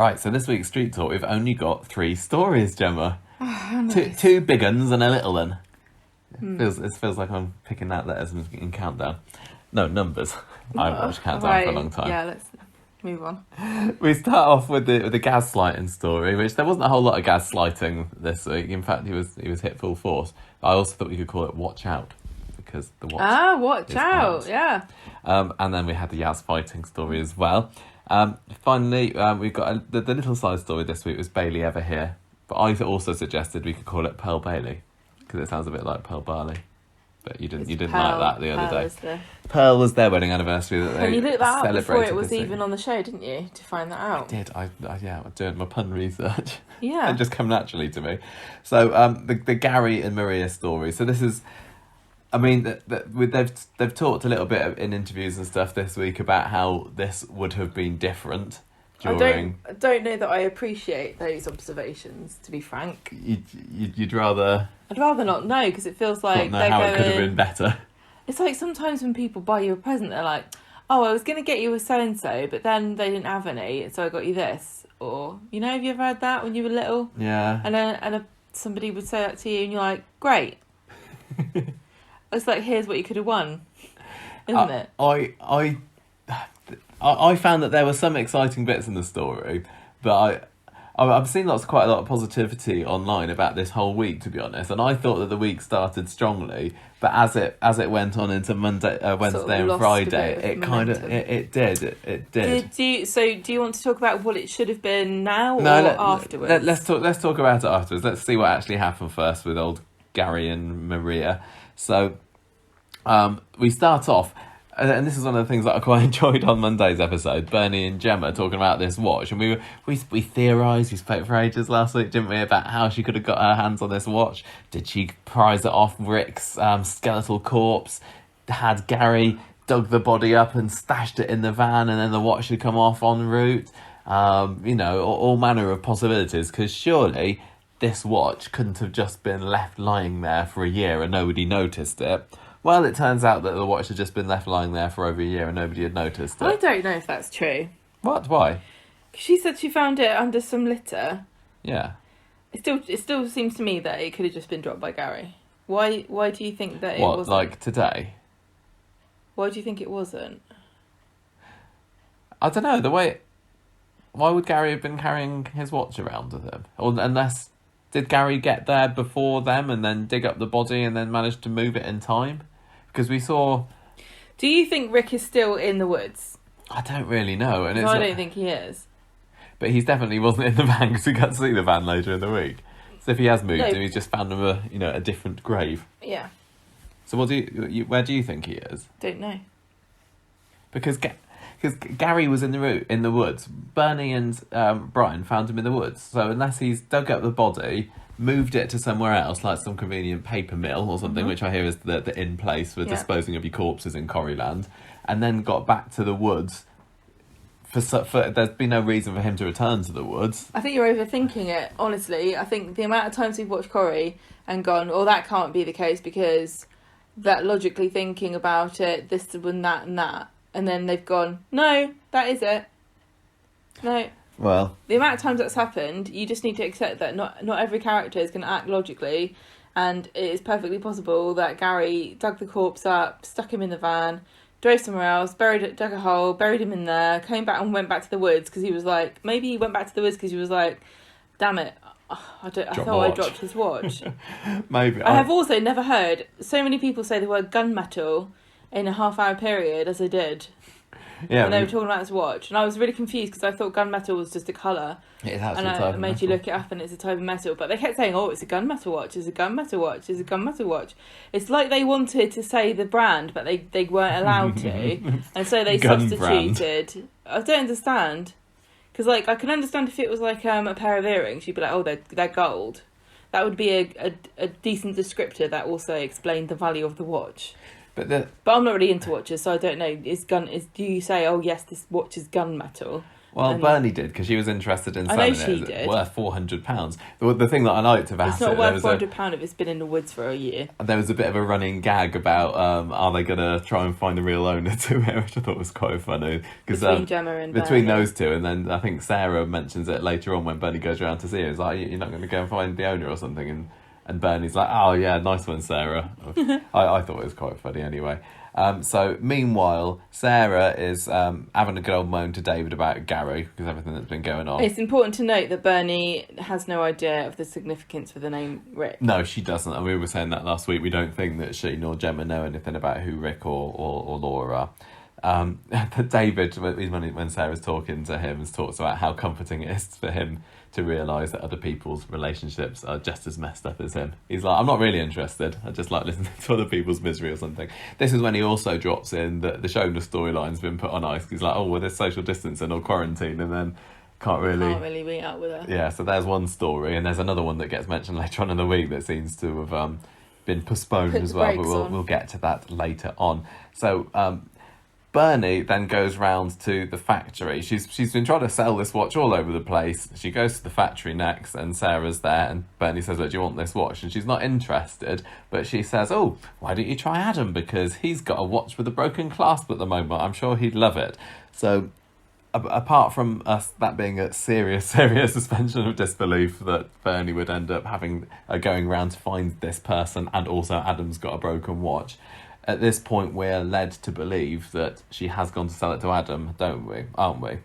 Right, so this week's Street Talk, we've only got 3 stories, Gemma. Oh, nice. Two big uns and a little one. It feels like I'm picking out letters and countdown. No, numbers. I've watched countdown for a long time. Yeah, let's move on. We start off with the gaslighting story, which there wasn't a whole lot of gaslighting this week. In fact, he was hit full force. I also thought we could call it Watch Out, because the watch. Watch out, yeah. And then we had the Yaz fighting story as well. Finally, we've got the little side story this week was Bailey Ever Here, but I also suggested we could call it Pearl Bailey because it sounds a bit like Pearl Barley. But you didn't like that the other day. Pearl was their wedding anniversary that they celebrated. And you looked that up before it was even on the show, didn't you, to find that out? I did. I was doing my pun research. Yeah. It just come naturally to me. So the Gary and Maria story. So this is. I mean, they've talked a little bit in interviews and stuff this week about how this would have been different during. I don't know that I appreciate those observations, to be frank. You'd rather. I'd rather not know, because it feels like they're how it could have been better. It's like sometimes when people buy you a present, they're like, "Oh, I was going to get you a so and so, but then they didn't have any, so I got you this." Or have you ever had that when you were little? Yeah. And somebody would say that to you, and you're like, "Great." It's like, here's what you could have won, isn't it? I found that there were some exciting bits in the story, but I've seen quite a lot of positivity online about this whole week, to be honest. And I thought that the week started strongly, but as it went on into Monday, Wednesday, and Friday, it did. Do you want to talk about what it should have been now or afterwards? Let's talk about it afterwards. Let's see what actually happened first with old Gary and Maria. So, we start off, and this is one of the things that I quite enjoyed on Monday's episode, Bernie and Gemma talking about this watch, and we theorised, we spoke for ages last week, didn't we, about how she could have got her hands on this watch. Did she prise it off Rick's skeletal corpse? Had Gary dug the body up and stashed it in the van, and then the watch should come off en route? All manner of possibilities, because surely this watch couldn't have just been left lying there for a year and nobody noticed it. Well, it turns out that the watch had just been left lying there for over a year and nobody had noticed it. I don't know if that's true. What? Why? She said she found it under some litter. Yeah. It still seems to me that it could have just been dropped by Gary. Why do you think that it wasn't? What, like today? Why do you think it wasn't? I don't know, why would Gary have been carrying his watch around with him? Or unless... Did Gary get there before them and then dig up the body and then manage to move it in time? Because we saw... Do you think Rick is still in the woods? I don't really know. And I don't think he is. But he definitely wasn't in the van because we got to see the van later in the week. So if he has moved and he's just found him a different grave. Yeah. So where do you think he is? Don't know. Because Gary was in the woods. Bernie and Brian found him in the woods. So unless he's dug up the body, moved it to somewhere else, like some convenient paper mill or something, which I hear is the in place for disposing of your corpses in Corrieland, and then got back to the woods. For there's been no reason for him to return to the woods. I think you're overthinking it, honestly. I think the amount of times we've watched Corrie and gone, "Oh, that can't be the case," because that logically thinking about it, this and that and that. And then they've gone, "No, that is it." No. Well, the amount of times that's happened, you just need to accept that not every character is going to act logically, and it is perfectly possible that Gary dug the corpse up, stuck him in the van, drove somewhere else, dug a hole, buried him in there, came back and went back to the woods because he was like, maybe he went back to the woods because he was like, "Damn it, I thought I dropped his watch." Maybe. I have also never heard so many people say the word gunmetal in a half-hour period as I did. Yeah, when they were talking about this watch, and I was really confused because I thought gunmetal was just a colour. It and I made you look it up, and it's a type of metal. But they kept saying, "Oh, it's a gunmetal watch. It's a gunmetal watch. It's a gunmetal watch." It's like they wanted to say the brand, but they weren't allowed to, and so they substituted. Brand. I don't understand, because I can understand if it was like a pair of earrings, you'd be like, "Oh, they're gold." That would be a decent descriptor that also explained the value of the watch. But I'm not really into watches, so I don't know. Do you say, "Oh yes, this watch is gunmetal," Well, Bernie did, because she was interested in I know selling she it. did. It's worth £400. The thing that I liked about it's not worth £400 if it's been in the woods for a year. there was a bit of a running gag about are they going to try and find a real owner to it, which I thought was quite funny. Between Gemma and between Bernie. those two, and then I think Sarah mentions it later on when Bernie goes around to see her. It's like, you're not going to go and find the owner or something, and Bernie's like, oh yeah, nice one, Sarah. I thought it was quite funny anyway. So meanwhile, Sarah is having a good old moan to David about Gary, because everything that's been going on. It's important to note that Bernie has no idea of the significance for the name Rick. No, she doesn't, and we were saying that last week. We don't think that she nor Gemma know anything about who Rick or Laura are. But David, when Sarah's talking to him, talks about how comforting it is for him to realise that other people's relationships are just as messed up as him. He's like, I'm not really interested. I just like listening to other people's misery or something. This is when he also drops in that the Shona storyline's been put on ice. He's like, oh, well, there's social distancing or quarantine, and then can't really meet up with her. Yeah, so there's one story, and there's another one that gets mentioned later on in the week that seems to have been postponed as well, but we'll get to that later on. So Bernie then goes round to the factory. She's been trying to sell this watch all over the place. She goes to the factory next, and Sarah's there, and Bernie says, look, do you want this watch? And she's not interested, but she says, oh, why don't you try Adam? Because he's got a watch with a broken clasp at the moment. I'm sure he'd love it. So apart from us, that being a serious suspension of disbelief that Bernie would end up having going round to find this person, and also Adam's got a broken watch, at this point we're led to believe that she has gone to sell it to Adam, aren't we?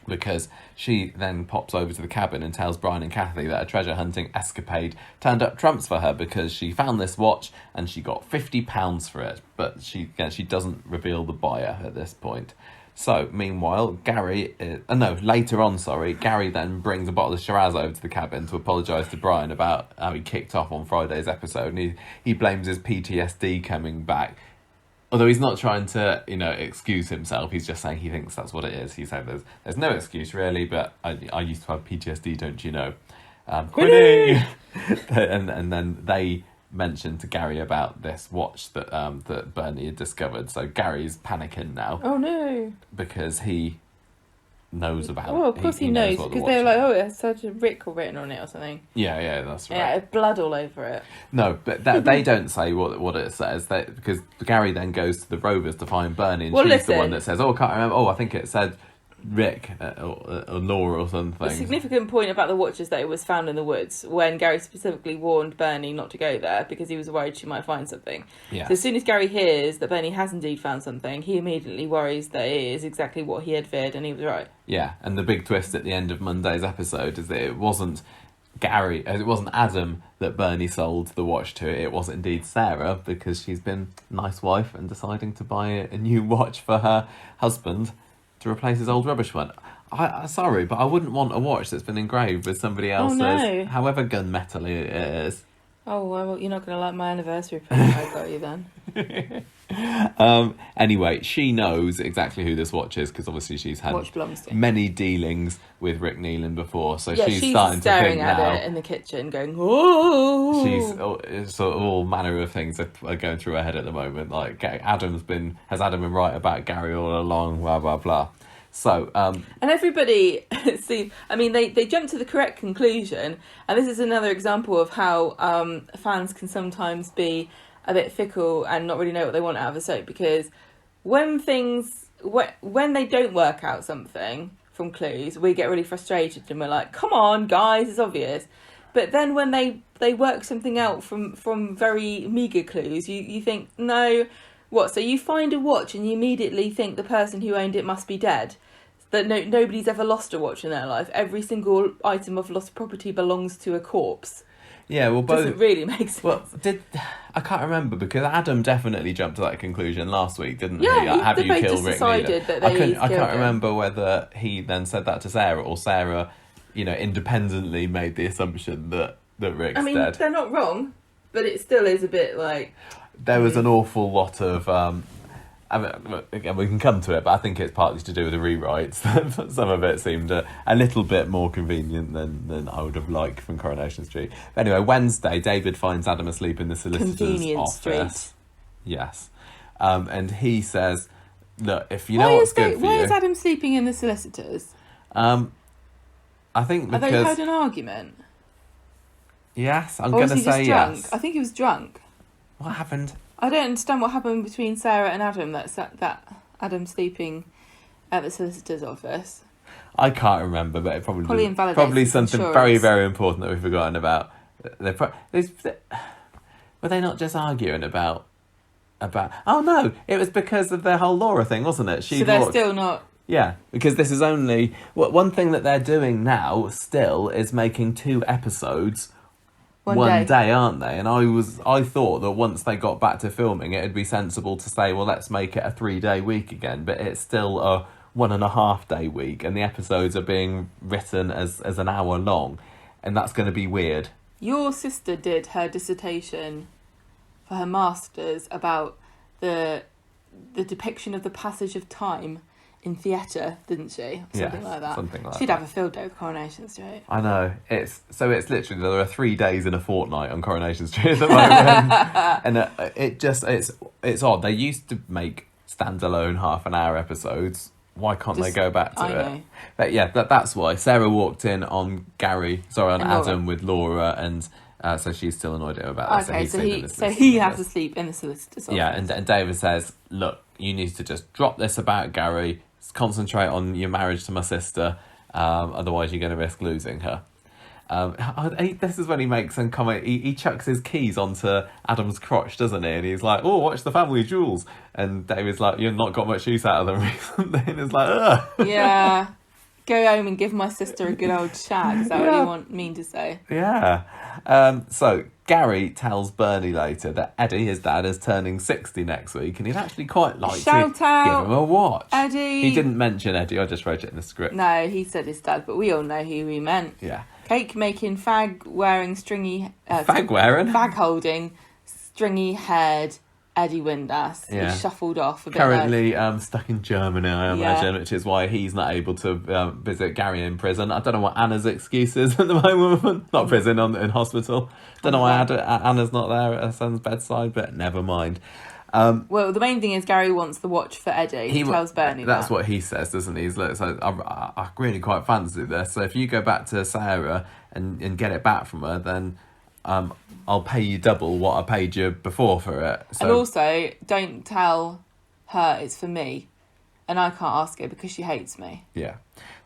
Because she then pops over to the cabin and tells Brian and Kathy that a treasure hunting escapade turned up trumps for her, because she found this watch and she got £50 for it, but she doesn't reveal the buyer at this point. So, meanwhile, Gary then brings a bottle of Shiraz over to the cabin to apologise to Brian about how he kicked off on Friday's episode, and he blames his PTSD coming back. Although he's not trying to, excuse himself, he's just saying he thinks that's what it is. He said there's no excuse really, but I used to have PTSD, don't you know? Quinny! and then they mentioned to Gary about this watch that Bernie had discovered. So Gary's panicking now. Oh no! Because he knows about it. Oh, of course he knows, because they're like, oh, it has such a Rick written on it or something. Yeah, that's right. Yeah, blood all over it. No, but they don't say what it says, because Gary then goes to the Rovers to find Bernie, and she's the one that says, oh, I can't remember. Oh, I think it said Rick or Laura or something. The significant point about the watch is that it was found in the woods, when Gary specifically warned Bernie not to go there because he was worried she might find something. Yeah. So as soon as Gary hears that Bernie has indeed found something, he immediately worries that it is exactly what he had feared, and he was right. Yeah, and the big twist at the end of Monday's episode is that it wasn't Adam that Bernie sold the watch to. It was indeed Sarah, because she's been a nice wife and deciding to buy a new watch for her husband to replace his old rubbish one. Sorry, but I wouldn't want a watch that's been engraved with somebody else's, however gunmetal-y it is. Oh, well, you're not going to like my anniversary present I got you then. Anyway, she knows exactly who this watch is, because obviously she's had many dealings with Rick Nealon before, so she's starting to think now. Staring at it in the kitchen, going, "Oh!" She's sort of all manner of things are going through her head at the moment. Like, has Adam been right about Gary all along? Blah blah blah. So, and everybody seems, they jump to the correct conclusion, and this is another example of how fans can sometimes be a bit fickle and not really know what they want out of a soap, because when they don't work out something from clues, we get really frustrated and we're like, come on guys, it's obvious. But then when they work something out from very meagre clues, you think, no, what? So you find a watch and you immediately think the person who owned it must be dead? That nobody's ever lost a watch in their life. Every single item of lost property belongs to a corpse. Yeah, well, both doesn't really make sense. Well, I can't remember, because Adam definitely jumped to that conclusion last week, didn't he? Yeah, have you killed Rick Nealon? That I can't remember whether he then said that to Sarah, or Sarah, independently made the assumption that Rick's dead. They're not wrong, but it still is a bit like... There was an awful lot of... again, we can come to it, but I think it's partly to do with the rewrites. Some of it seemed a little bit more convenient than I would have liked from Coronation Street. But anyway, Wednesday, David finds Adam asleep in the solicitor's office. Street. Yes. And he says look, if you know what's good for why you... is Adam sleeping in the solicitors? I think because... Have they had an argument? Yes, I'm Or going was to he just say drunk? yes. I think he was drunk. What happened? I don't understand what happened between Sarah and Adam. That Adam sleeping at the solicitor's office. I can't remember, but it Probably invalidates probably something insurance. very, very important that we've forgotten about. Were they not just arguing about? Oh no, it was because of their whole Laura thing, wasn't it? So they're still not. Yeah, because this is only one thing that they're doing now. Still, is making 2 episodes. One day, aren't they? And I thought that once they got back to filming, it'd be sensible to say, well, let's make it a 3-day week again. But it's still a 1.5-day week, and the episodes are being written as an hour long, and that's going to be weird. Your sister did her dissertation for her masters about the depiction of the passage of time in theatre, didn't she? Something like that. Something like She'd that. have a field day with Coronation Street. I know. It's literally, there are 3 days in a fortnight on Coronation Street at the moment. And it's odd. They used to make standalone half-an-hour episodes. Why can't they go back to it? Know. But yeah, that's why. Sarah walked in on Adam with Laura, and so she's still annoyed at him about that. Okay, so he has to sleep in the solicitor's office. Yeah, and David says, look, you need to just drop this about Gary, concentrate on your marriage to my sister, otherwise you're going to risk losing her. This is when he makes some comment. He chucks his keys onto Adam's crotch, doesn't he? And he's like, "Oh, watch the family jewels." And David's like, "You've not got much use out of them recently." And it's like, ugh. Yeah, go home and give my sister a good old shag. Is that what you want me to say? Yeah. So Gary tells Bernie later that Eddie, his dad, is turning 60 next week, and he'd actually quite like Shout to out, give him a watch. Eddie. He didn't mention Eddie. I just wrote it in the script. No, he said his dad, but we all know who he meant. Yeah. Cake making, fag wearing, stringy... Fag wearing? Fag holding, stringy haired Eddie Windass. Yeah. He shuffled off a bit. Currently stuck in Germany, I imagine, which is why he's not able to visit Gary in prison. I don't know what Anna's excuse is at the moment. Not prison, in hospital. Don't know why Anna's not there at her son's bedside, but never mind. Well, the main thing is Gary wants the watch for Eddie. He tells Bernie that's what he says, doesn't he? He's like, so I really quite fancy this. So if you go back to Sarah and get it back from her, then I'll pay you double what I paid you before for it. So, and also, don't tell her it's for me. And I can't ask her because she hates me. Yeah.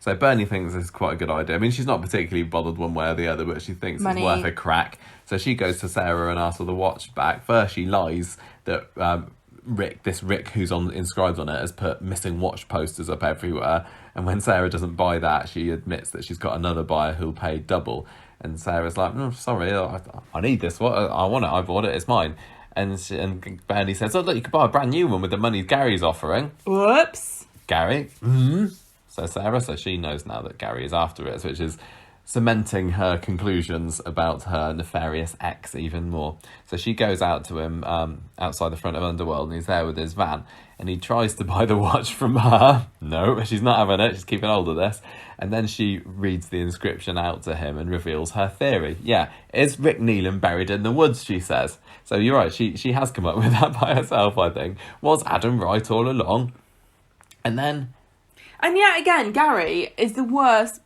So Bernie thinks it's quite a good idea. I mean, she's not particularly bothered one way or the other, but she thinks it's worth a crack. So she goes to Sarah and asks for the watch back. First, she lies that Rick who's inscribed on it has put missing watch posters up everywhere. And when Sarah doesn't buy that, she admits that she's got another buyer who'll pay double. And Sarah's like, "No, sorry, I need this. What? I want it. I bought it. It's mine." And Bernie says, "Oh, look, you could buy a brand new one with the money Gary's offering." Whoops. Gary. So Sarah, she knows now that Gary is after it, which is cementing her conclusions about her nefarious ex even more. So she goes out to him outside the front of Underworld, and he's there with his van, and he tries to buy the watch from her. No, she's not having it. She's keeping hold of this. And then she reads the inscription out to him and reveals her theory. Yeah, is Rick Neelan buried in the woods, she says. So you're right, she has come up with that by herself, I think. Was Adam right all along? And yet again, Gary is the worst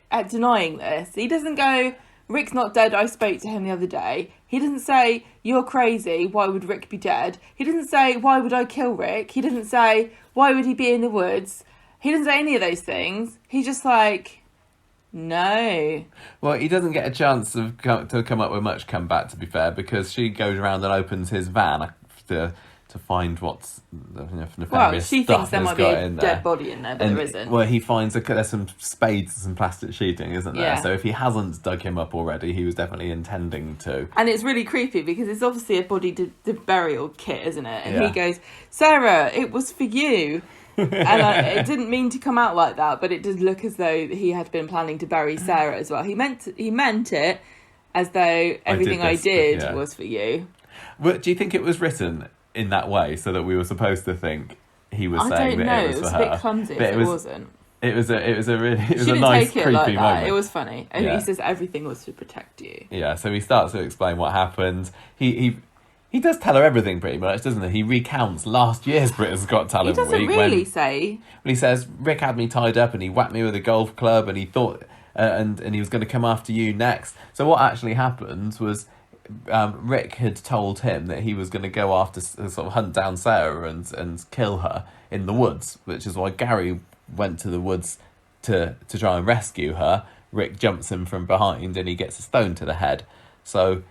at denying this. He doesn't go, Rick's not dead, I spoke to him the other day. He doesn't say, you're crazy, why would Rick be dead? He doesn't say, why would I kill Rick? He doesn't say, why would he be in the woods? He doesn't say any of those things. He's just like, no. Well, he doesn't get a chance to come up with much comeback, to be fair, because she goes around and opens his van to find what's nefarious well, she thinks there might be a dead dead body in there, but there isn't. Well, he finds there's some spades and some plastic sheeting, isn't there? Yeah. So if he hasn't dug him up already, he was definitely intending to. And it's really creepy because it's obviously a body burial kit, isn't it? And he goes, Sarah, it was for you. And it didn't mean to come out like that, but it did look as though he had been planning to bury Sarah as well. He meant it as though everything I did was for you. But do you think it was written in that way so that we were supposed to think he was saying that it was for her? It was a bit clumsy if it wasn't. It was a She nice take it creepy like that. moment. It was funny. And he says everything was to protect you. Yeah, so he starts to explain what happened. He He does tell her everything pretty much, doesn't he? He recounts last year's Britain's Got Talent He doesn't week. really say. When he says, Rick had me tied up and he whacked me with a golf club and he thought... and he was going to come after you next. So what actually happened was Rick had told him that he was going to go after, sort of hunt down Sarah and kill her in the woods, which is why Gary went to the woods to try and rescue her. Rick jumps him from behind and he gets a stone to the head. So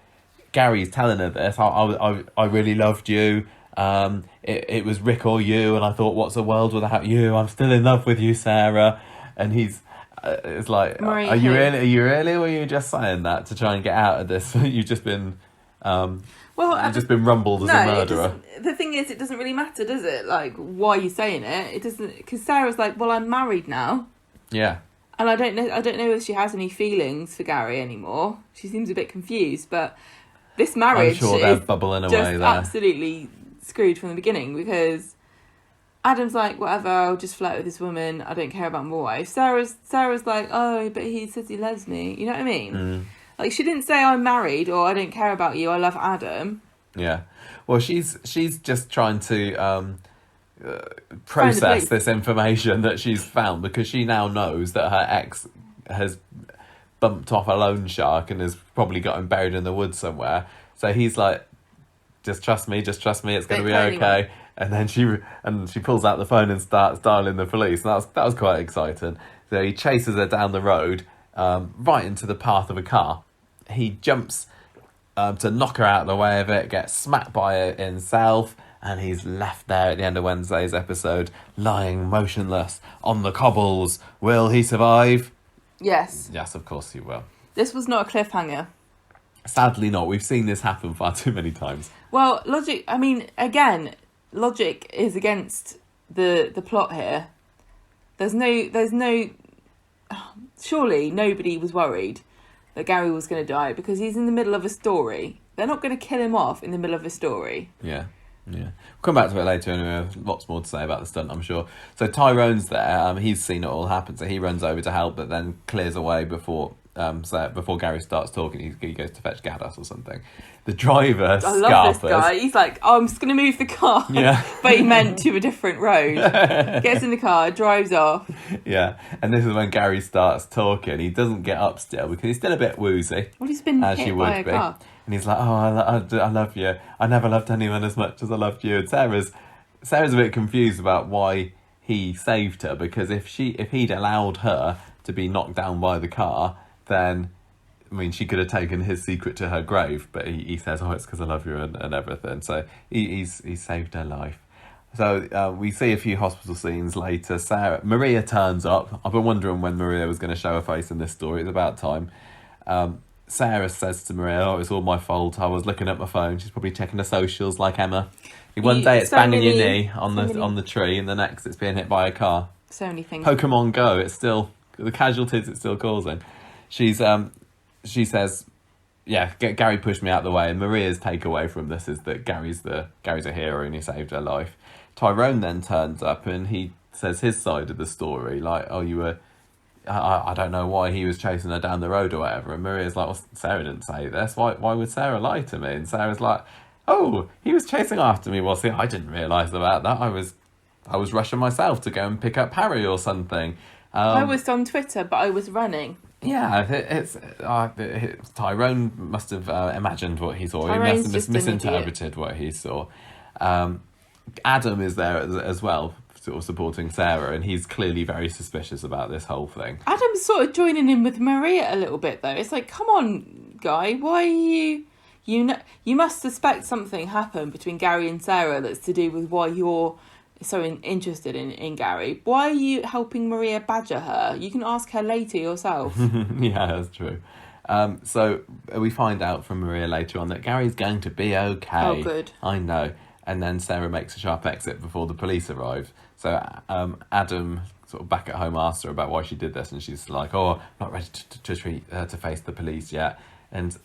Gary's telling her this. I really loved you. It was Rick or you, and I thought, what's a world without you? I'm still in love with you, Sarah. And he's... it's like, Marie, are you really, or are you just saying that to try and get out of this? You've just been, you've just been rumbled as a murderer. The thing is, it doesn't really matter, does it? Like, why are you saying it? It doesn't, because Sarah's like, well, I'm married now. Yeah. And I don't know if she has any feelings for Gary anymore. She seems a bit confused, but this marriage I'm sure they're bubbling away just there. Absolutely screwed from the beginning, because Adam's like, whatever, I'll just flirt with this woman. I don't care about my wife. Sarah's like, oh, but he says he loves me. You know what I mean? Mm. Like, she didn't say I'm married or I don't care about you. I love Adam. Yeah. Well, she's just trying to process this information that she's found, because she now knows that her ex has bumped off a loan shark and has probably got him buried in the woods somewhere. So he's like, just trust me, it's going to be okay. And then she pulls out the phone and starts dialing the police. And that was quite exciting. So he chases her down the road, right into the path of a car. He jumps to knock her out of the way of it, gets smacked by it himself, and he's left there at the end of Wednesday's episode, lying motionless on the cobbles. Will he survive? Yes. Yes, of course he will. This was not a cliffhanger. Sadly not. We've seen this happen far too many times. Well, logic is against the plot here. There's no surely nobody was worried that Gary was going to die, because he's in the middle of a story. They're not going to kill him off in the middle of a story. Yeah. We'll come back to it later anyway. Lots more to say about the stunt, I'm sure. So Tyrone's there. He's seen it all happen, so he runs over to help, but then clears away before Gary starts talking. He goes to fetch Gaddis or something. The driver, I love this guy. He's like, oh, I'm just going to move the car. Yeah. But he meant to a different road. Gets in the car, drives off. Yeah. And this is when Gary starts talking. He doesn't get up still because he's still a bit woozy. Well, he's been hit by a car. And he's like, oh, I love you. I never loved anyone as much as I loved you. And Sarah's a bit confused about why he saved her, because if he'd allowed her to be knocked down by the car, then, I mean, she could have taken his secret to her grave, but he says, oh, it's because I love you and everything. So he's saved her life. So we see a few hospital scenes later. Maria turns up. I've been wondering when Maria was going to show her face in this story. It's about time. Sarah says to Maria, oh, it's all my fault. I was looking at my phone. She's probably checking her socials like Emma. One day it's banging your knee on the tree, and the next it's being hit by a car. So many things. Pokemon Go, it's still... The casualties it's still causing. She says, yeah, Gary pushed me out of the way, and Maria's takeaway from this is that Gary's a hero and he saved her life. Tyrone then turns up and he says his side of the story, like, oh, you were... I don't know why he was chasing her down the road or whatever. And Maria's like, well, Sarah didn't say this. Why would Sarah lie to me? And Sarah's like, oh, he was chasing after me. Well, see, I didn't realise about that. I was rushing myself to go and pick up Harry or something. I was on Twitter, but I was running. Yeah, it's Tyrone must have imagined what he saw. Tyrone's he must have misinterpreted what he saw. Adam is there as well, sort of supporting Sarah, and he's clearly very suspicious about this whole thing. Adam's sort of joining in with Maria a little bit, though. It's like, come on, guy, why are you must suspect something happened between Gary and Sarah that's to do with why you're so interested in Gary. Why are you helping Maria badger her? You can ask her later yourself. Yeah, that's true. So we find out from Maria later on that Gary's going to be okay. Oh, good. I know. And then Sarah makes a sharp exit before the police arrive. So Adam sort of back at home asks her about why she did this, and she's like, oh, I'm not ready to face the police yet. And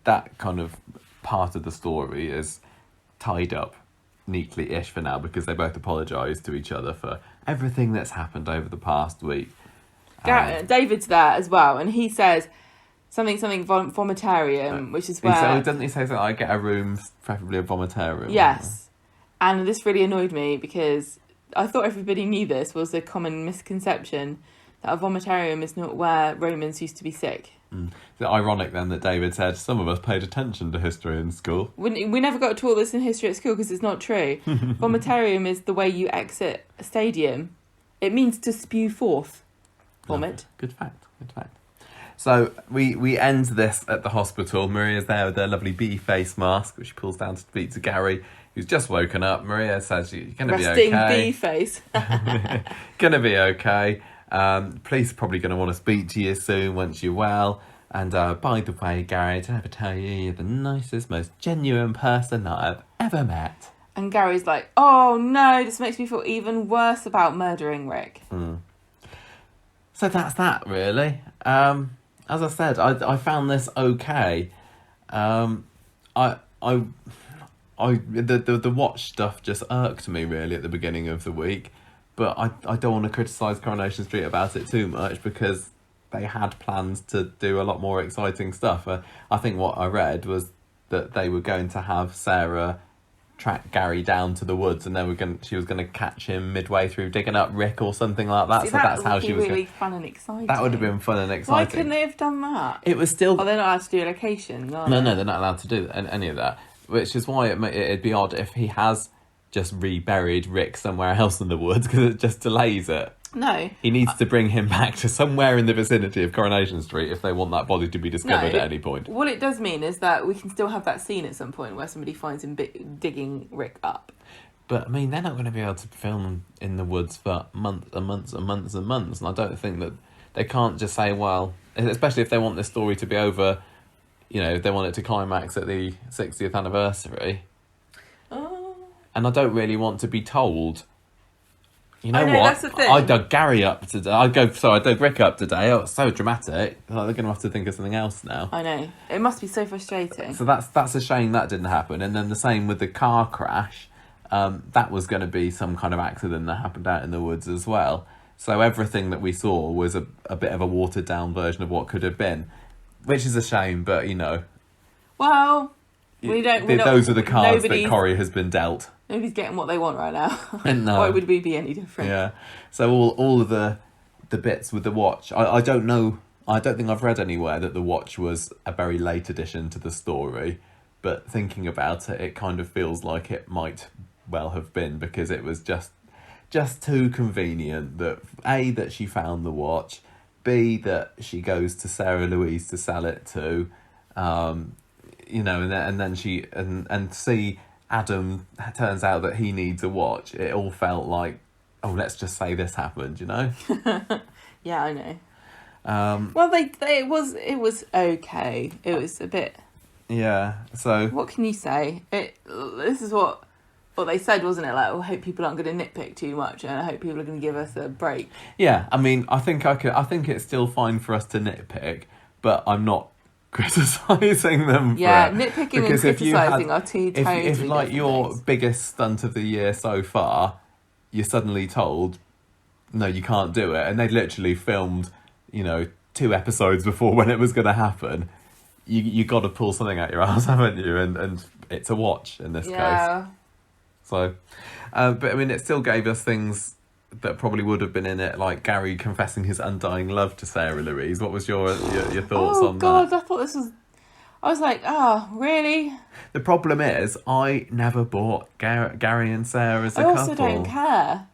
that kind of part of the story is tied up neatly-ish for now, because they both apologise to each other for everything that's happened over the past week. David's there as well, and he says, vomitarium, which is where... So doesn't he say something like, get a room, preferably a vomitarium? Yes. And this really annoyed me because I thought everybody knew this was a common misconception that a vomitarium is not where Romans used to be sick. Is it ironic then that David said some of us paid attention to history in school? We never got taught this in history at school because it's not true. Vomitarium is the way you exit a stadium. It means to spew forth vomit. Good fact. So we end this at the hospital. Maria's there with her lovely bee face mask, which she pulls down to speak to Gary, who's just woken up. Maria says, you're going to be okay. Resting bee face. Going to be okay. Police are probably going to want to speak to you soon once you're well. And by the way, Gary, did I ever tell you you're the nicest, most genuine person that I've ever met? And Gary's like, oh no, this makes me feel even worse about murdering Rick. So that's that, really. As I said, I found this okay. The watch stuff just irked me really at the beginning of the week, but I don't want to criticise Coronation Street about it too much because they had plans to do a lot more exciting stuff. I think what I read was that they were going to have Sarah track Gary down to the woods, and she was going to catch him midway through digging up Rick or something like that. See, so that's how she was. Really fun and exciting. That would have been fun and exciting. Why couldn't they have done that? It was still. Oh, they're not allowed to do locations. No, they're not allowed to do any of that. Which is why it'd be odd if he has just reburied Rick somewhere else in the woods, because it just delays it. No. He needs to bring him back to somewhere in the vicinity of Coronation Street if they want that body to be discovered at any point. What it does mean is that we can still have that scene at some point where somebody finds him digging Rick up. But, I mean, they're not going to be able to film in the woods for months and months and months and months. And I don't think that they can't just say, well, especially if they want this story to be over, you know, if they want it to climax at the 60th anniversary. Oh. And I don't really want to be told... You know what? That's the thing. I dug Gary up today. I dug Rick up today. Oh, it's so dramatic. Like, they're going to have to think of something else now. I know. It must be so frustrating. So that's a shame that didn't happen. And then the same with the car crash. That was going to be some kind of accident that happened out in the woods as well. So everything that we saw was a bit of a watered down version of what could have been, which is a shame. But you know, well, those are the cards that Corrie has been dealt. Nobody's getting what they want right now. No. Why would we be any different? Yeah. So all of the bits with the watch, I don't know. I don't think I've read anywhere that the watch was a very late addition to the story. But thinking about it, it kind of feels like it might well have been, because it was just too convenient that A, that she found the watch, B, that she goes to Sarah Louise to sell it to, you know, and then she and C, Adam turns out that he needs a watch. It all felt like, oh, let's just say this happened, you know? Yeah, I know. Well, it was okay. It was a bit. Yeah. So what can you say? This is what they said, wasn't it? Like, I hope people aren't going to nitpick too much, and I hope people are going to give us a break. Yeah, I mean, I think it's still fine for us to nitpick, but I'm not criticising them for it. Nitpicking because and criticising are two totally if like your things. biggest stunt of the year so far, you're suddenly told, no, you can't do it, and they literally filmed, you know, 2 episodes before when it was going to happen, you got to pull something out your ass, haven't you? And it's a watch in this case. So, but I mean, it still gave us things that probably would have been in it, like Gary confessing his undying love to Sarah Louise. What was your thoughts on that? Oh God, I thought this was... I was like, really? The problem is, I never bought Gary and Sarah as a couple. I also don't care.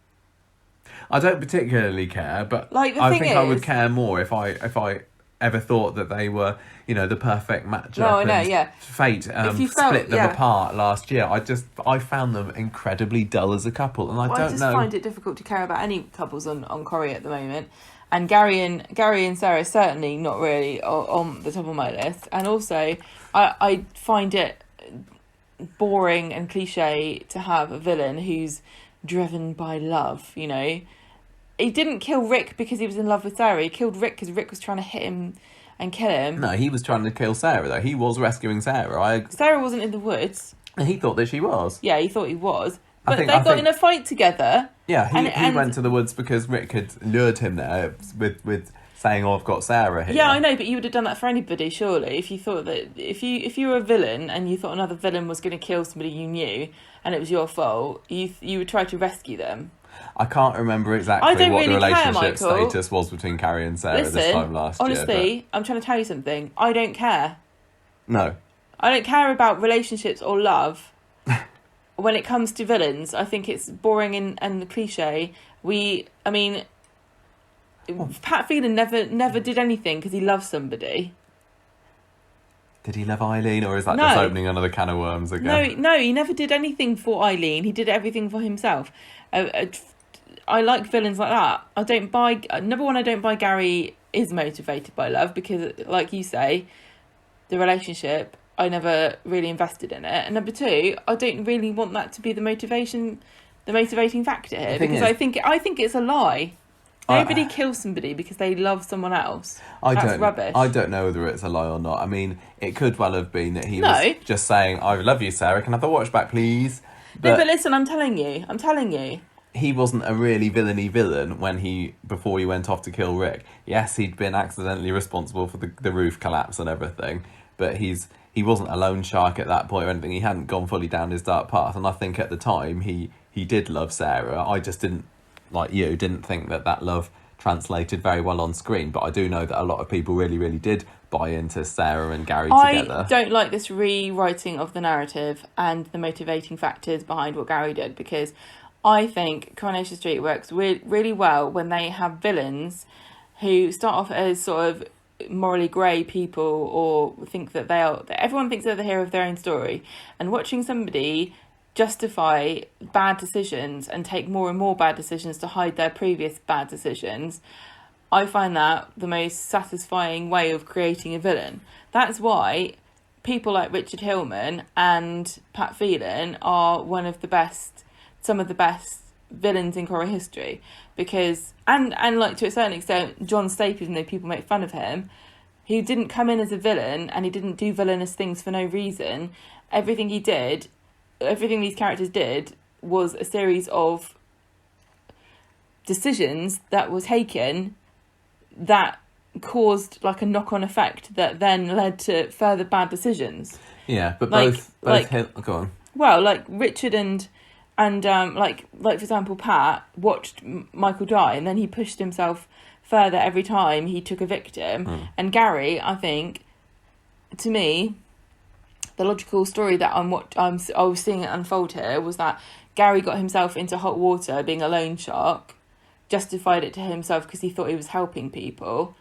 I don't particularly care, but like, I think I would care more if I ever thought that they were, you know, the perfect matchup. No, I know, yeah. Fate split them apart last year. I found them incredibly dull as a couple, and I just find it difficult to care about any couples on Corrie at the moment. And Gary and Sarah are certainly not really on the top of my list. And also, I find it boring and cliche to have a villain who's driven by love, you know. He didn't kill Rick because he was in love with Sarah. He killed Rick because Rick was trying to hit him and kill him. No, he was trying to kill Sarah, though. He was rescuing Sarah. Sarah wasn't in the woods. And he thought that she was. Yeah, he thought he was. But they got in a fight together. Yeah, he went to the woods because Rick had lured him there with saying, "Oh, I've got Sarah here." Yeah, I know, but you would have done that for anybody, surely. If you thought that if you were a villain and you thought another villain was going to kill somebody you knew and it was your fault, you would try to rescue them. I can't remember exactly what really the relationship care, Michael. status was between Carrie and Sarah Listen, this time last honestly, year. I'm trying to tell you something. I don't care. No. I don't care about relationships or love. When it comes to villains, I think it's boring and cliche. Pat Phelan never did anything because he loved somebody. Did he love Eileen, or is that No. just opening another can of worms again? No, he never did anything for Eileen. He did everything for himself. I like villains like that. I don't buy Gary is motivated by love because, like you say, the relationship, I never really invested in it. And number two, I don't really want that to be the motivating factor here, because I think it's a lie. Nobody kills somebody because they love someone else. That's rubbish. I don't know whether it's a lie or not. I mean, it could well have been that he was just saying, "I love you, Sarah. Can I have the watch back, please?" But listen, I'm telling you. He wasn't a really villainy villain before he went off to kill Rick. Yes, he'd been accidentally responsible for the roof collapse and everything, but he wasn't a loan shark at that point or anything. He hadn't gone fully down his dark path, and I think at the time he did love Sarah. I just didn't, like you, didn't think that love translated very well on screen, but I do know that a lot of people really, really did buy into Sarah and Gary together. I don't like this rewriting of the narrative and the motivating factors behind what Gary did, because I think Coronation Street works really well when they have villains who start off as sort of morally grey people, or think that everyone thinks they're the hero of their own story, and watching somebody justify bad decisions and take more and more bad decisions to hide their previous bad decisions, I find that the most satisfying way of creating a villain. That's why people like Richard Hillman and Pat Phelan are some of the best villains in horror history, because and like to a certain extent John Stape, even though people make fun of him, he didn't come in as a villain and he didn't do villainous things for no reason. Everything these characters did was a series of decisions that was taken that caused like a knock-on effect that then led to further bad decisions. Yeah, but go on. Well, like Richard and like for example, Pat watched Michael die, and then he pushed himself further every time he took a victim. And Gary, I think, to me, the logical story that I was seeing it unfold here was that Gary got himself into hot water being a loan shark, justified it to himself because he thought he was helping people,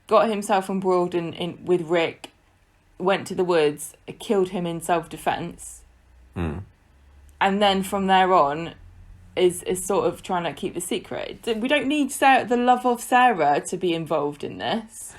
got himself embroiled in with Rick, went to the woods, killed him in self-defense, and then from there on is sort of trying to keep the secret. We don't need the love of Sarah to be involved in this.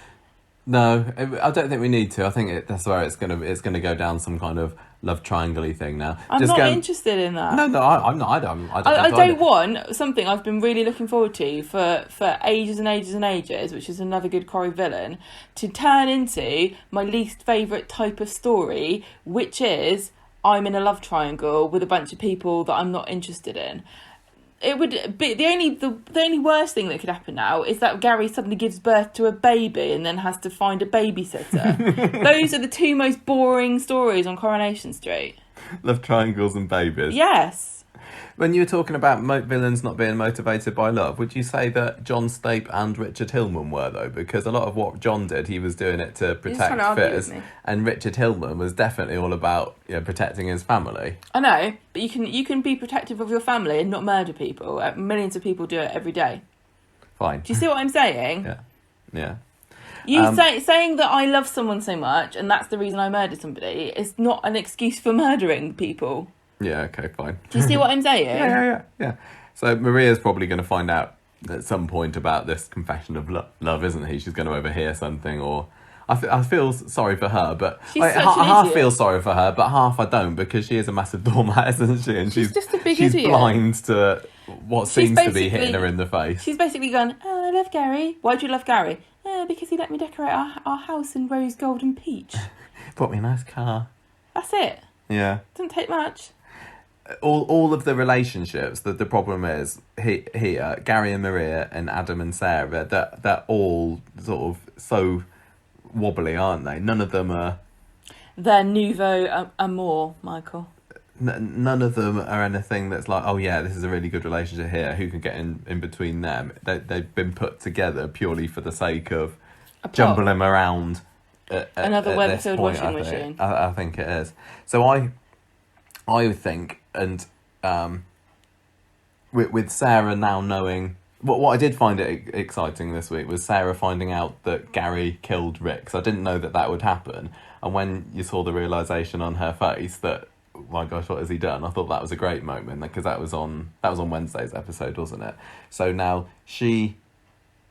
No, I don't think we need to. I think that's where it's gonna go down some kind of love triangle-y thing now. I'm not interested in that. No, I'm not. I don't want something I've been really looking forward to for ages and ages and ages, which is another good Corrie villain, to turn into my least favourite type of story, which is I'm in a love triangle with a bunch of people that I'm not interested in. It would be the only worst thing that could happen now is that Gary suddenly gives birth to a baby and then has to find a babysitter. Those are the two most boring stories on Coronation Street. Love triangles and babies. Yes. When you were talking about villains not being motivated by love, would you say that John Stape and Richard Hillman were, though? Because a lot of what John did, he was doing it to protect Fizz, and Richard Hillman was definitely all about protecting his family. I know, but you can be protective of your family and not murder people. Millions of people do it every day. Fine. Do you see what I'm saying? Yeah. Saying that I love someone so much and that's the reason I murdered somebody is not an excuse for murdering people. Yeah, okay, fine. Do you see what I'm saying? Yeah. So Maria's probably going to find out at some point about this confession of love, isn't he? She's going to overhear something, or I feel sorry for her, but I half feel sorry for her, but half I don't, because she is a massive doormat, isn't she? And she's just a big she's idiot. Blind to what seems to be hitting her in the face. She's basically gone, oh, I love Gary. Why do you love Gary? Because he let me decorate our house in rose gold and peach. Bought me a nice car. That's it. Yeah. Doesn't take much. all of the relationships, the problem is here, Gary and Maria and Adam and Sarah, they're all sort of so wobbly, aren't they? None of them are... They're nouveau amour, Michael. None of them are anything that's like, oh yeah, this is a really good relationship here. Who can get in between them? They've been put together purely for the sake of jumbling them around. Another Weatherfield washing machine. I think it is. So I would think, and with Sarah now knowing... What I did find it exciting this week was Sarah finding out that Gary killed Rick. So I didn't know that would happen. And when you saw the realisation on her face that, oh my gosh, what has he done? I thought that was a great moment, because that was on Wednesday's episode, wasn't it? So now she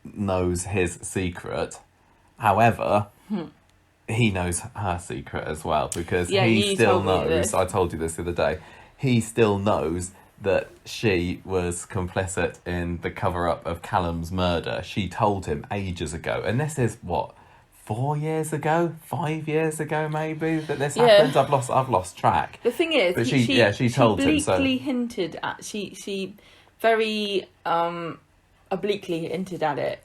knows his secret. However... he knows her secret as well, because he still knows... I told you this the other day. He still knows that she was complicit in the cover-up of Callum's murder. She told him ages ago. And this is, 4 years ago? 5 years ago, maybe, that this happened? I've lost track. The thing is... But she told him, so... She hinted at... She very obliquely hinted at it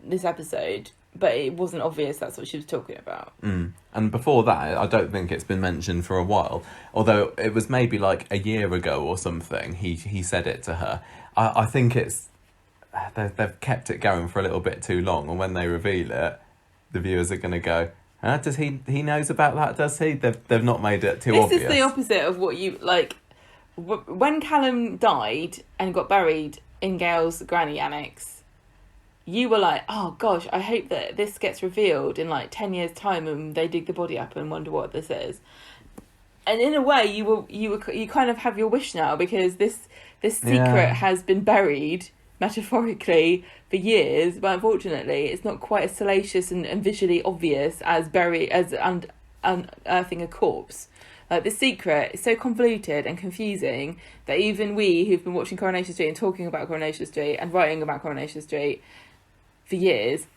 this episode... But it wasn't obvious that's what she was talking about. And before that, I don't think it's been mentioned for a while. Although it was maybe like a year ago or something, he said it to her. I think it's... They've kept it going for a little bit too long. And when they reveal it, the viewers are going to go, does he knows about that, does he? They've not made it too obvious. This is the opposite of what you... Like, when Callum died and got buried in Gail's granny annex... You were like, oh gosh, I hope that this gets revealed in like 10 years' time and they dig the body up and wonder what this is. And in a way, you kind of have your wish now, because this secret has been buried metaphorically for years, but unfortunately, it's not quite as salacious and visually obvious as unearthing a corpse. Like, the secret is so convoluted and confusing that even we who've been watching Coronation Street and talking about Coronation Street and writing about Coronation Street for years,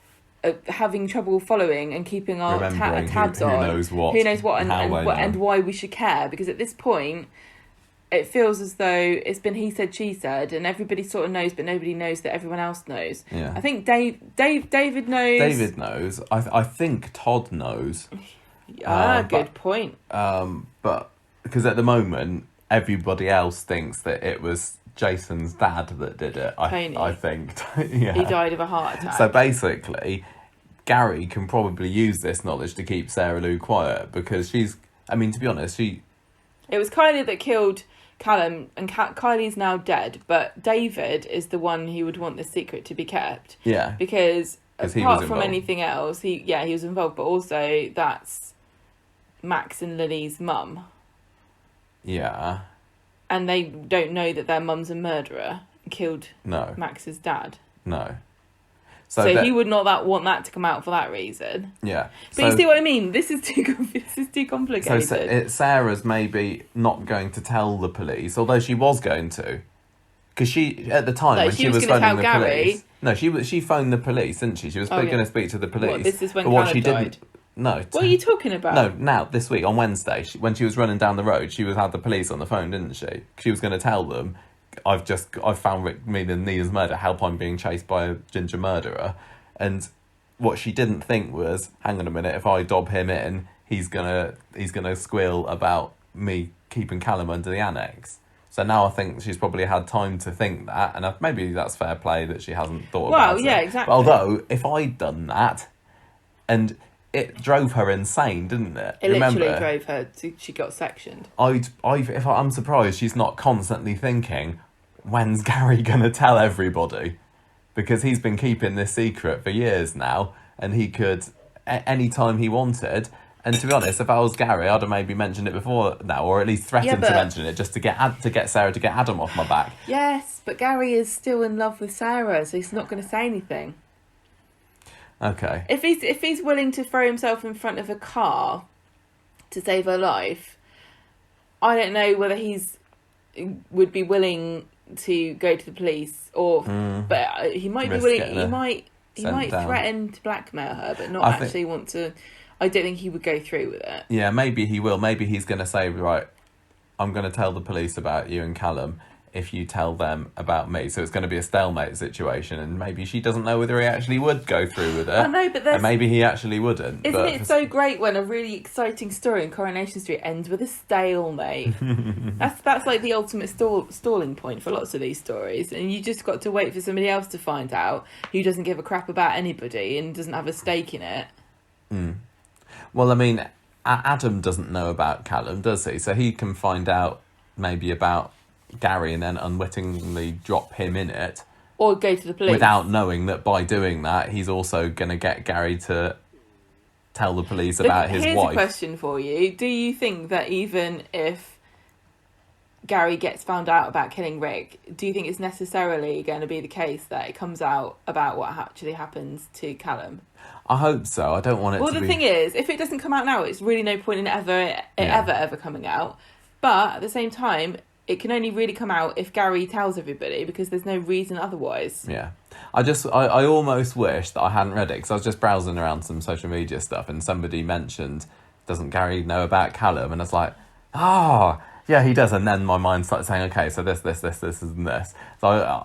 having trouble following and keeping our tabs on who knows what and why we should care, because at this point it feels as though it's been he said she said and everybody sort of knows, but nobody knows that everyone else knows. I think David knows. I think Todd knows. Good point. But because at the moment everybody else thinks that it was Jason's dad that did it. I think. He died of a heart attack. So basically, Gary can probably use this knowledge to keep Sarah Lou quiet, because she's... I mean, to be honest, It was Kylie that killed Callum, and Kylie's now dead, but David is the one who would want this secret to be kept. Yeah. Because apart from anything else, he was involved, but also that's Max and Lily's mum. Yeah. And they don't know that their mum's a murderer and killed Max's dad. No. So he would not want that to come out for that reason. Yeah. But you see what I mean? This is too complicated. So Sarah's maybe not going to tell the police, although she was going to. Because she, at the time, when she was phoning the police... No, she phoned the police, didn't she? She was going to speak to the police. What, this is when Callum died? No. What are you talking about? No, now, this week, on Wednesday, when she was running down the road, she had the police on the phone, didn't she? She was going to tell them, I've found Rick Nina's murder, help, I'm being chased by a ginger murderer. And what she didn't think was, hang on a minute, if I dob him in, he's gonna squeal about me keeping Callum under the annex. So now I think she's probably had time to think that, and maybe that's fair play that she hasn't thought about it. Well, yeah, exactly. But although, if I'd done that, and... It drove her insane, didn't it? It literally drove her. She got sectioned. I'm surprised she's not constantly thinking, when's Gary gonna tell everybody? Because he's been keeping this secret for years now, and he could any time he wanted. And to be honest, if I was Gary, I'd have maybe mentioned it before now, or at least threatened to mention it, just to get Sarah to get Adam off my back. Yes, but Gary is still in love with Sarah, so he's not going to say anything. Okay. If he's willing to throw himself in front of a car to save her life, I don't know whether would be willing to go to the police but he might be willing. He might threaten to blackmail her, but not want to. I don't think he would go through with it. Yeah, maybe he will. Maybe he's going to say, right, I'm going to tell the police about you and Callum if you tell them about me. So it's going to be a stalemate situation, and maybe she doesn't know whether he actually would go through with it. I know, but and maybe he actually wouldn't. Isn't it so great when a really exciting story in Coronation Street ends with a stalemate? that's like the ultimate stalling point for lots of these stories, and you just got to wait for somebody else to find out who doesn't give a crap about anybody and doesn't have a stake in it. Well, I mean, Adam doesn't know about Callum, does he? So he can find out maybe about Gary and then unwittingly drop him in it. Or go to the police. Without knowing that by doing that, he's also going to get Gary to tell the police about his wife. Here's a question for you. Do you think that even if Gary gets found out about killing Rick, do you think it's necessarily going to be the case that it comes out about what actually happens to Callum? I hope so. I don't want it to be... Well, the thing is, if it doesn't come out now, it's really no point in ever coming out. But at the same time, it can only really come out if Gary tells everybody, because there's no reason otherwise. Yeah. I almost wish that I hadn't read it, because I was just browsing around some social media stuff and somebody mentioned, doesn't Gary know about Callum? And I was like, yeah, he does. And then my mind started saying, okay, so this, and this. So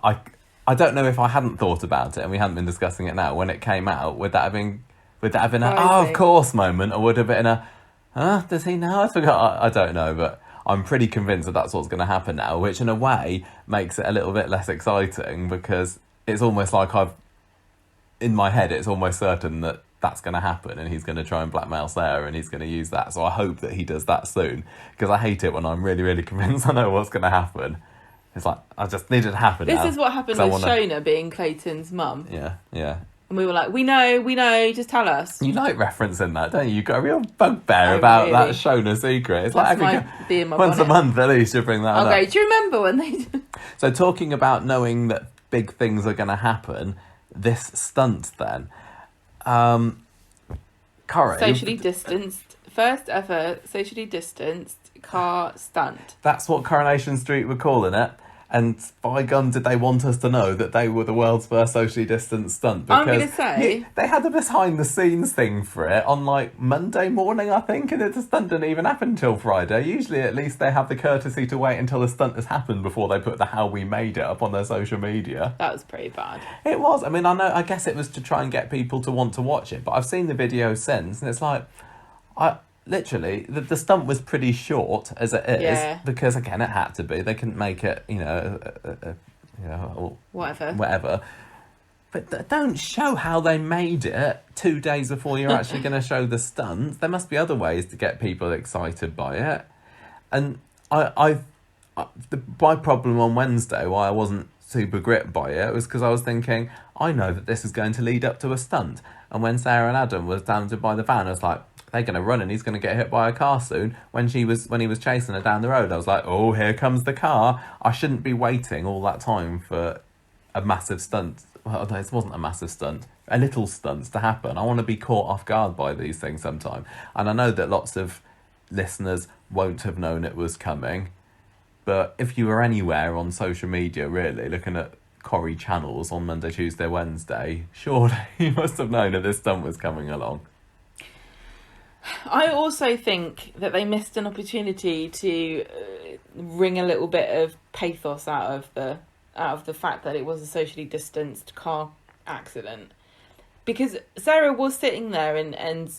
I don't know if I hadn't thought about it and we hadn't been discussing it now, when it came out, would that have been a, of course moment, or would it have been a, does he know? I forgot. I don't know, but I'm pretty convinced that that's what's going to happen now, which in a way makes it a little bit less exciting, because it's almost like in my head, it's almost certain that that's going to happen and he's going to try and blackmail Sarah and he's going to use that. So I hope that he does that soon, because I hate it when I'm really, really convinced I know what's going to happen. It's like, I just need it to happen This now. is what happened with Shona being Clayton's mum. Yeah, yeah. And we were like, we know, just tell us. You like referencing that, don't you? You've got a real bugbear about that Shona secret. It's that's like once a month at least you bring that up. Okay, do you remember when they... So talking about knowing that big things are going to happen, this stunt then. Corey... Socially distanced. First ever socially distanced car stunt. That's what Coronation Street were calling it. And by gum, did they want us to know that they were the world's first socially distanced stunt? Because I'm going to say... they had a behind-the-scenes thing for it on, like, Monday morning, I think, and the stunt didn't even happen until Friday. Usually, at least, they have the courtesy to wait until the stunt has happened before they put the how we made it up on their social media. That was pretty bad. It was. I mean, I guess it was to try and get people to want to watch it, but I've seen the video since, and it's like... Literally, the stunt was pretty short as it is, because again, it had to be. They couldn't make it, whatever. But don't show how they made it 2 days before you're actually going to show the stunt. There must be other ways to get people excited by it. And my problem on Wednesday, why I wasn't super gripped by it, was because I was thinking, I know that this is going to lead up to a stunt. And when Sarah and Adam was down by the van, I was like, they're going to run and he's going to get hit by a car soon. When he was chasing her down the road, I was like, oh, here comes the car. I shouldn't be waiting all that time for a massive stunt. Well, no, it wasn't a massive stunt. A little stunt to happen. I want to be caught off guard by these things sometime. And I know that lots of listeners won't have known it was coming. But if you were anywhere on social media, really, looking at Corrie channels on Monday, Tuesday, Wednesday, surely you must have known that this stunt was coming along. I also think that they missed an opportunity to wring a little bit of pathos out of the fact that it was a socially distanced car accident, because Sarah was sitting there and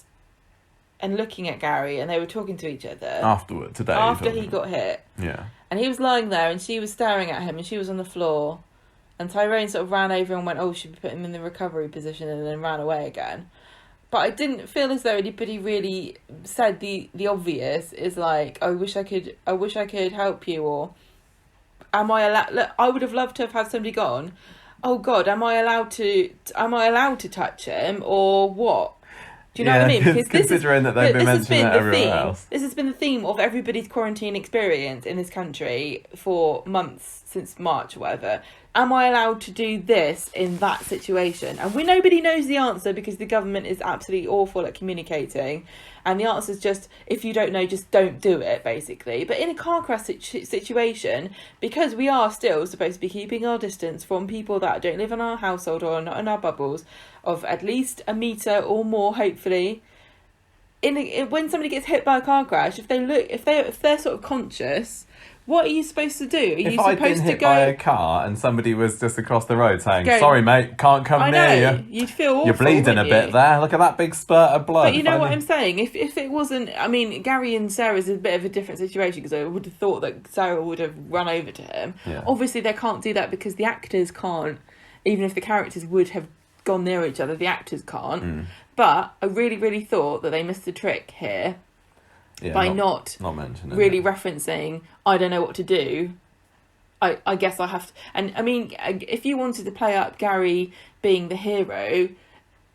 looking at Gary, and they were talking to each other after he got hit. Yeah, and he was lying there, and she was staring at him, and she was on the floor, and Tyrone sort of ran over and went, "Oh, should we put him in the recovery position?" and then ran away again. But I didn't feel as though anybody really said the obvious, is like, I wish I could help you, or am I allowed? Look, I would have loved to have had somebody gone, oh God, am I allowed to touch him, or what? Do you know what I mean? Because considering that they've been mentioning it everywhere else. This has been the theme of everybody's quarantine experience in this country for months, since March or whatever. Am I allowed to do this in that situation? And nobody knows the answer, because the government is absolutely awful at communicating. And the answer is just, if you don't know, just don't do it, basically. But in a car crash situation, because we are still supposed to be keeping our distance from people that don't live in our household or not in our bubbles, of at least a metre or more, hopefully, when somebody gets hit by a car crash, if they're sort of conscious, what are you supposed to do? Are you If supposed I'd been to hit go by a car and somebody was just across the road saying, Go- "Sorry, mate, can't come I near know, you. you'd feel awful, You're bleeding a wouldn't bit you? there. Look at that big spurt of blood." But you know what I'm saying? If it wasn't, I mean, Gary and Sarah's a bit of a different situation, because I would have thought that Sarah would have run over to him. Yeah. Obviously, they can't do that because the actors can't. Even if the characters would have gone near each other, the actors can't. But I really, really thought that they missed a trick here by not mentioning really it. referencing, I don't know what to do. I guess I have to. And I mean, if you wanted to play up Gary being the hero,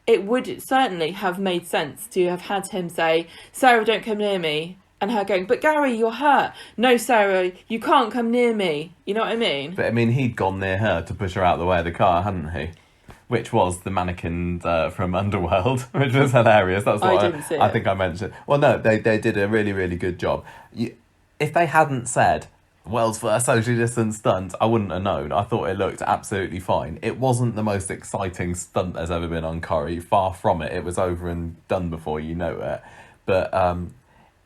it would certainly have made sense to have had him say, "Sarah, don't come near me." And her going, "But Gary, you're hurt." "No, Sarah, you can't come near me." You know what I mean? But I mean, he'd gone near her to push her out of the way of the car, hadn't he? Which was the mannequin from Underworld, which was hilarious. That's what I didn't see I it. think I mentioned. Well, no, they did a really, really good job. If they hadn't said, "World's first socially distant stunt," I wouldn't have known. I thought it looked absolutely fine. It wasn't the most exciting stunt there's ever been on Corrie. Far from it. It was over and done before you know it. But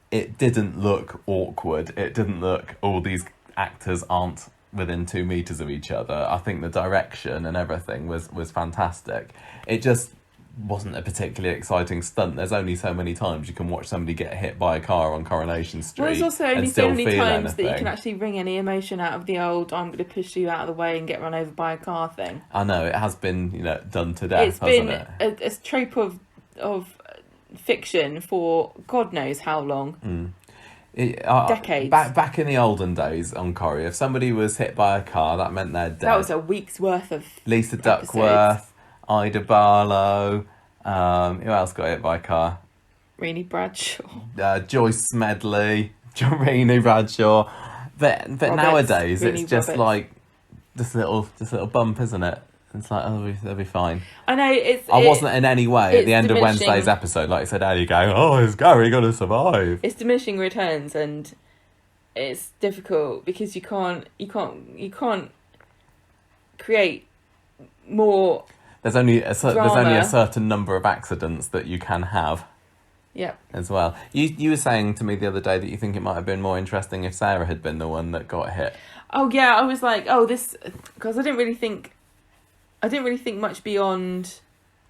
it didn't look awkward. It didn't look, these actors aren't within 2 meters of each other. I think the direction and everything was fantastic. It just wasn't a particularly exciting stunt. There's only so many times you can watch somebody get hit by a car on Coronation Street. Well, there's also and only so still many feel times that you anything. can actually wring any emotion out of the old "I'm going to push you out of the way and get run over by a car" thing. I know, it has been, done to death, It's hasn't been it? a trope of fiction for God knows how long. Decades. Back in the olden days on Corrie, if somebody was hit by a car, that meant they're dead. That was a week's worth of Lisa episodes. Duckworth, Ida Barlow, who else got hit by a car? Rini Bradshaw. Joyce Smedley, Jorini Bradshaw. But Roberts, nowadays Rini it's just Roberts. like this little bump, isn't it? It's like, they'll be fine. I know I wasn't in any way at the end of diminishing. Wednesday's episode, like I said earlier, going, "Oh, is Gary going to survive?" It's diminishing returns, and it's difficult because you can't create more. There's only a Drama. certain number of accidents that you can have. Yep. As well. You were saying to me the other day that you think it might have been more interesting if Sarah had been the one that got hit. Oh yeah, I was like, this, because I didn't really think much beyond.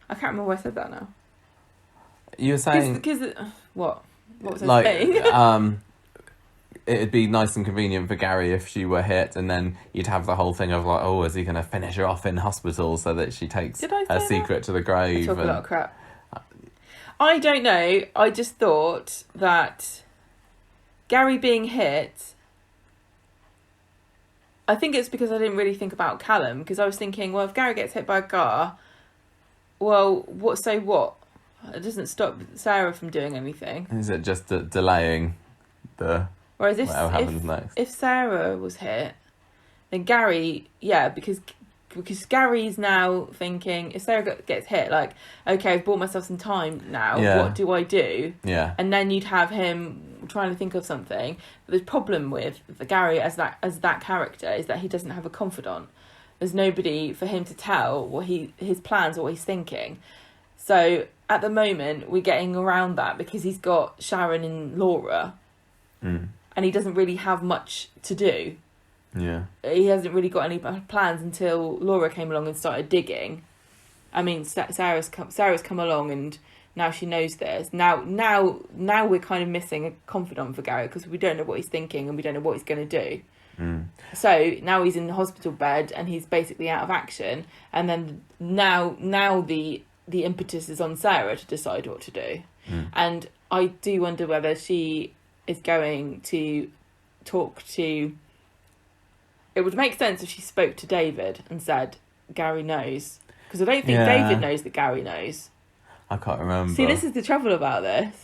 I can't remember why I said that now. You were saying Because what was I saying? It'd be nice and convenient for Gary if she were hit, and then you'd have the whole thing of like, is he going to finish her off in hospital so that she takes Did I say her that? secret to the I grave? talk a lot of crap. I don't know. I just thought that Gary being hit. I think it's because I didn't really think about Callum, because I was thinking, well, if Gary gets hit by a car, well, what? So what? It doesn't stop Sarah from doing anything. Is it just delaying the Whereas whatever happens next? if Sarah was hit, then Gary, because Gary's now thinking, if Sarah gets hit, like, okay, I've bought myself some time now. Yeah. What do I do? Yeah. And then you'd have him trying to think of something. But the problem with Gary as that character is that he doesn't have a confidant. There's nobody for him to tell what his plans or what he's thinking. So at the moment, we're getting around that because he's got Sharon and Laura, and he doesn't really have much to do. Yeah. He hasn't really got any plans until Laura came along and started digging. I mean, Sarah's come along, and now she knows this. Now we're kind of missing a confidant for Gary because we don't know what he's thinking and we don't know what he's going to do. So now he's in the hospital bed and he's basically out of action. And then now the impetus is on Sarah to decide what to do. And I do wonder whether she is going to talk to. It would make sense if she spoke to David and said, "Gary knows," because I don't think David knows that Gary knows. I can't remember. See, this is the trouble about this.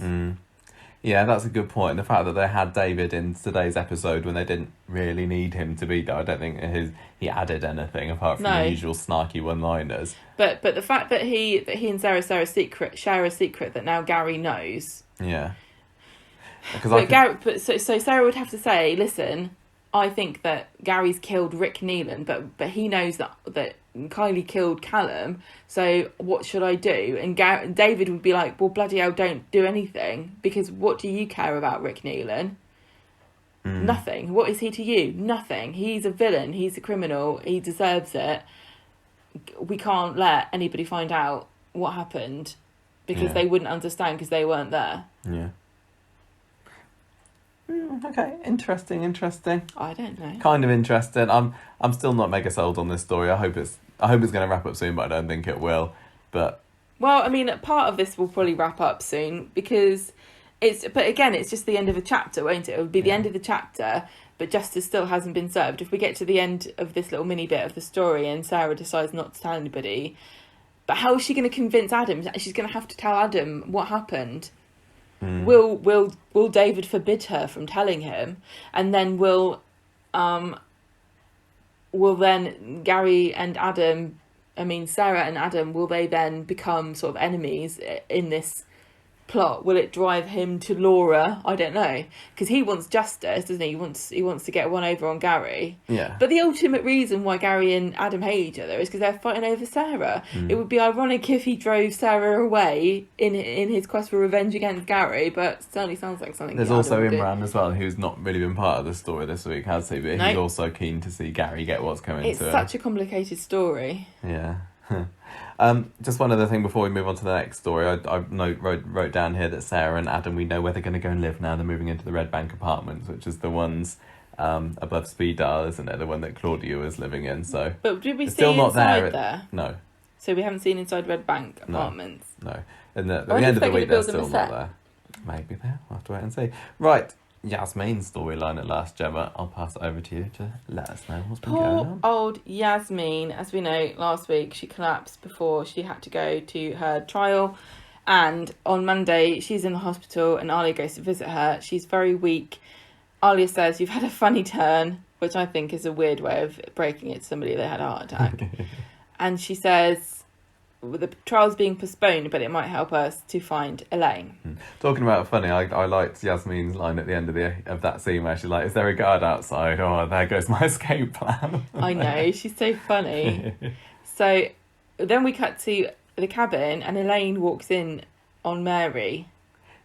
Yeah, that's a good point. The fact that they had David in today's episode when they didn't really need him to be there, I don't think he added anything apart from the usual snarky one-liners. But the fact that he and Sarah share a secret that now Gary knows. Yeah. So Sarah would have to say, "Listen, I think that Gary's killed Rick Neelan, but he knows that Kylie killed Callum, so what should I do? And David would be like, well, bloody hell, don't do anything, because what do you care about Rick Neelan? Nothing. What is he to you? Nothing. He's a villain. He's a criminal. He deserves it. We can't let anybody find out what happened, because they wouldn't understand because they weren't there. Yeah. Okay, interesting. I don't know. Kind of interesting. I'm still not mega sold on this story. I hope it's going to wrap up soon, but I don't think it will. But well, I mean, part of this will probably wrap up soon, because but again, it's just the end of a chapter, won't it? It would be the end of the chapter, but justice still hasn't been served. If we get to the end of this little mini bit of the story and Sarah decides not to tell anybody, but how is she going to convince Adam? She's going to have to tell Adam what happened. Will David forbid her from telling him? And then will then Gary and Adam, Sarah and Adam, will they then become sort of enemies in this plot? Will it drive him to Laura? I don't know, because he wants justice, doesn't he? He wants to get one over on Gary. Yeah. But the ultimate reason why Gary and Adam hate each other is because they're fighting over Sarah. It would be ironic if he drove Sarah away in his quest for revenge against Gary, but certainly sounds like something. There's also Imran as well, who's not really been part of the story this week, has he? But he's also keen to see Gary get what's coming to him. It's such a complicated story. Yeah. Just one other thing before we move on to the next story. I wrote down here that Sarah and Adam, we know where they're going to go and live now. They're moving into the Red Bank apartments, which is the ones above Speed Dial, isn't it? The one that Claudia was living in. So, but did we see still not inside there? No. So we haven't seen inside Red Bank apartments. No. And at the end of the week, they're still not there. Maybe there. We'll have to wait and see. Right. Yasmin's storyline at last, Gemma. I'll pass it over to you to let us know what's been going on. Poor old Yasmin. As we know, last week she collapsed before she had to go to her trial. And on Monday, she's in the hospital and Alia goes to visit her. She's very weak. Alia says, "You've had a funny turn," which I think is a weird way of breaking it to somebody that had a heart attack. And she says, the trial's being postponed, but it might help us to find Elaine. Talking about funny, I liked Yasmin's line at the end of that scene where she's like, "Is there a guard outside? Oh, there goes my escape plan." I know, she's so funny. So then we cut to the cabin and Elaine walks in on Mary.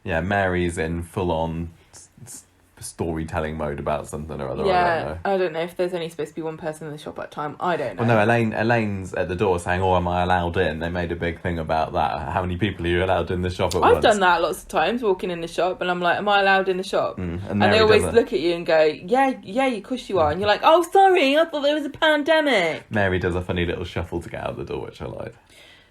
Yeah, Mary's in full-on storytelling mode about something or other. Yeah, I don't know if there's only supposed to be one person in the shop at a time. I don't know. Well, no, Elaine's at the door saying, "Oh, am I allowed in?" They made a big thing about that. How many people are you allowed in the shop at once? I've done that lots of times, walking in the shop, and I'm like, "Am I allowed in the shop?" And they always look at you and go, "Yeah, of course you are." And you're like, "Oh, sorry, I thought there was a pandemic." Mary does a funny little shuffle to get out the door, which I like.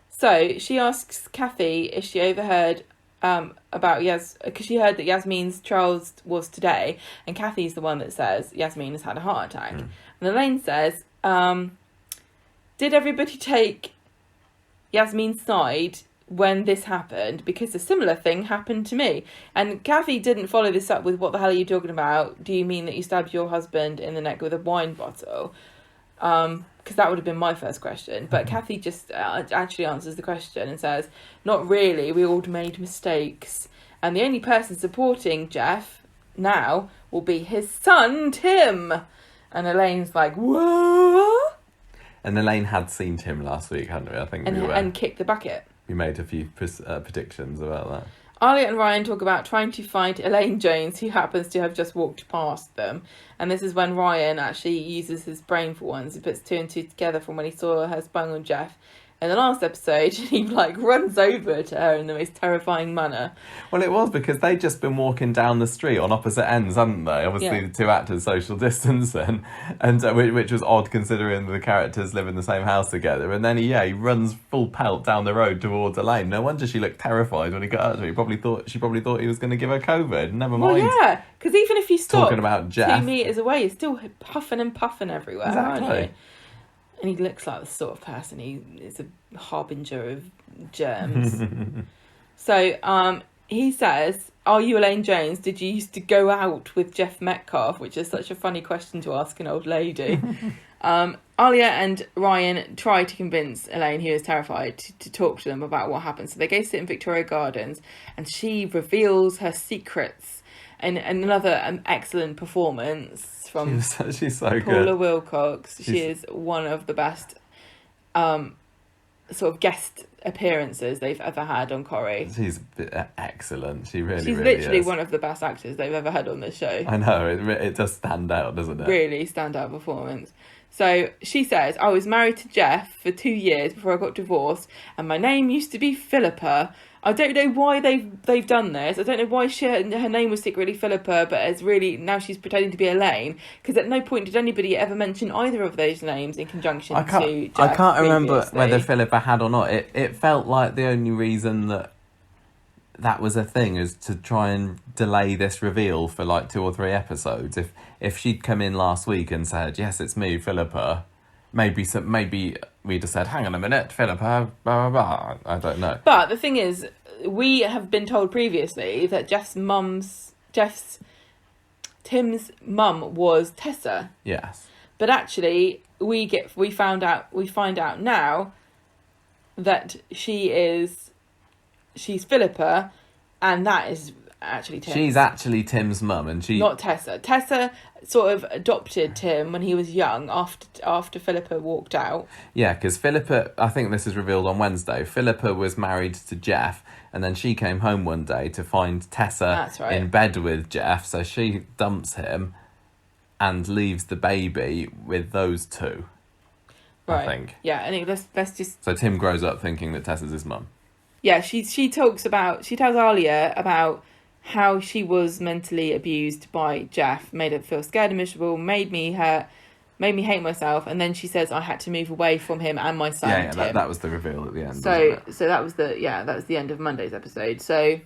So she asks Kathy if she overheard about because she heard that Yasmin's trial was today, and Kathy's the one that says Yasmin has had a heart attack. And Elaine says, "Did everybody take Yasmin's side when this happened? Because a similar thing happened to me." And Kathy didn't follow this up with, "What the hell are you talking about? Do you mean that you stabbed your husband in the neck with a wine bottle?" Because that would have been my first question. But Kathy just actually answers the question and says, "Not really, we all made mistakes. And the only person supporting Geoff now will be his son, Tim." And Elaine's like, "What?" And Elaine had seen Tim last week, hadn't we? I think and kicked the bucket. We made a few predictions about that. Alia and Ryan talk about trying to find Elaine Jones, who happens to have just walked past them. And this is when Ryan actually uses his brain for once. He puts two and two together from when he saw her spying on Geoff in the last episode. He runs over to her in the most terrifying manner. Well, it was because they'd just been walking down the street on opposite ends, hadn't they? Obviously, the two actors social distancing, and which was odd considering the characters live in the same house together. And then he runs full pelt down the road towards Elaine. No wonder she looked terrified when he got up to her. She probably thought he was going to give her COVID. Never mind. Well, yeah, because even if you stop talking about Geoff 2 meters away, you're still puffing and puffing everywhere, exactly. aren't you? And he looks like the sort of person he is a harbinger of germs. So he says, "Are you Elaine Jones? Did you used to go out with Geoff Metcalf?" Which is such a funny question to ask an old lady. Alia and Ryan try to convince Elaine, who is terrified, to talk to them about what happened. So they go sit in Victoria Gardens and she reveals her secrets. And another excellent performance from she's so Paula good. Wilcox. She is one of the best sort of guest appearances they've ever had on Corrie. She's excellent. She's really literally is. one of the best actors they've ever had on this show. I know, it does stand out, doesn't it? Really standout performance. So she says, I was married to Geoff for 2 years before I got divorced, and my name used to be Philippa. I don't know why they've done this. I don't know why her name was secretly Philippa, but it's really, now she's pretending to be Elaine, because at no point did anybody ever mention either of those names in conjunction to Geoff. I can't remember previously. whether Philippa had or not. It felt like the only reason that was a thing is to try and delay this reveal for like 2 or 3 episodes. If she'd come in last week and said, yes, it's me, Philippa, maybe we'd have said, hang on a minute, Philippa, blah, blah, blah. I don't know. But the thing is, we have been told previously that Tim's mum was Tessa. Yes. But actually, we find out now that she's Philippa, and that is actually Tim. She's actually Tim's mum, and not Tessa. Tessa sort of adopted Tim when he was young after Philippa walked out. Yeah, because Philippa, I think this is revealed on Wednesday, Philippa was married to Geoff, and then she came home one day to find Tessa in bed with Geoff, so she dumps him and leaves the baby with those two. Right. I think. Yeah, I think let's just... So Tim grows up thinking that Tessa's his mum. Yeah, she tells Alia about how she was mentally abused by Geoff, made her feel scared and miserable, made me hate myself, and then she says I had to move away from him and my son. Yeah, that was the reveal at the end. So that was the end of Monday's episode. So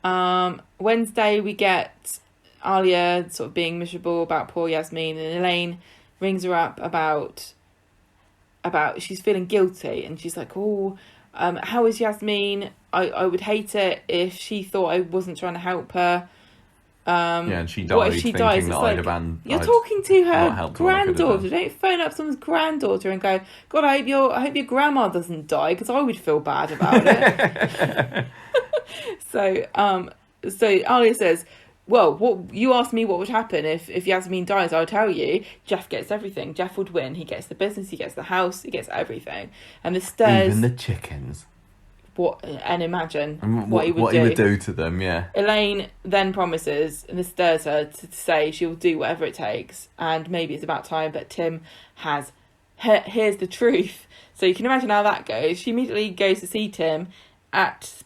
Wednesday we get Alia sort of being miserable about poor Yasmin, and Elaine rings her up about she's feeling guilty, and she's like, how is Yasmin? I would hate it if she thought I wasn't trying to help her. And she died. What if she dies? It's like, you're talking to her granddaughter. Don't phone up someone's granddaughter and go, God, I hope your grandma doesn't die, because I would feel bad about it. So Alia says, well, you asked me what would happen if Yasmin dies. I'll tell you, Geoff gets everything. Geoff would win. He gets the business, he gets the house, he gets everything. And the stirs... Even the chickens. Imagine what he would do to them, yeah. Elaine then promises, and this stirs her to say she'll do whatever it takes, and maybe it's about time, but Tim here's the truth. So you can imagine how that goes. She immediately goes to see Tim at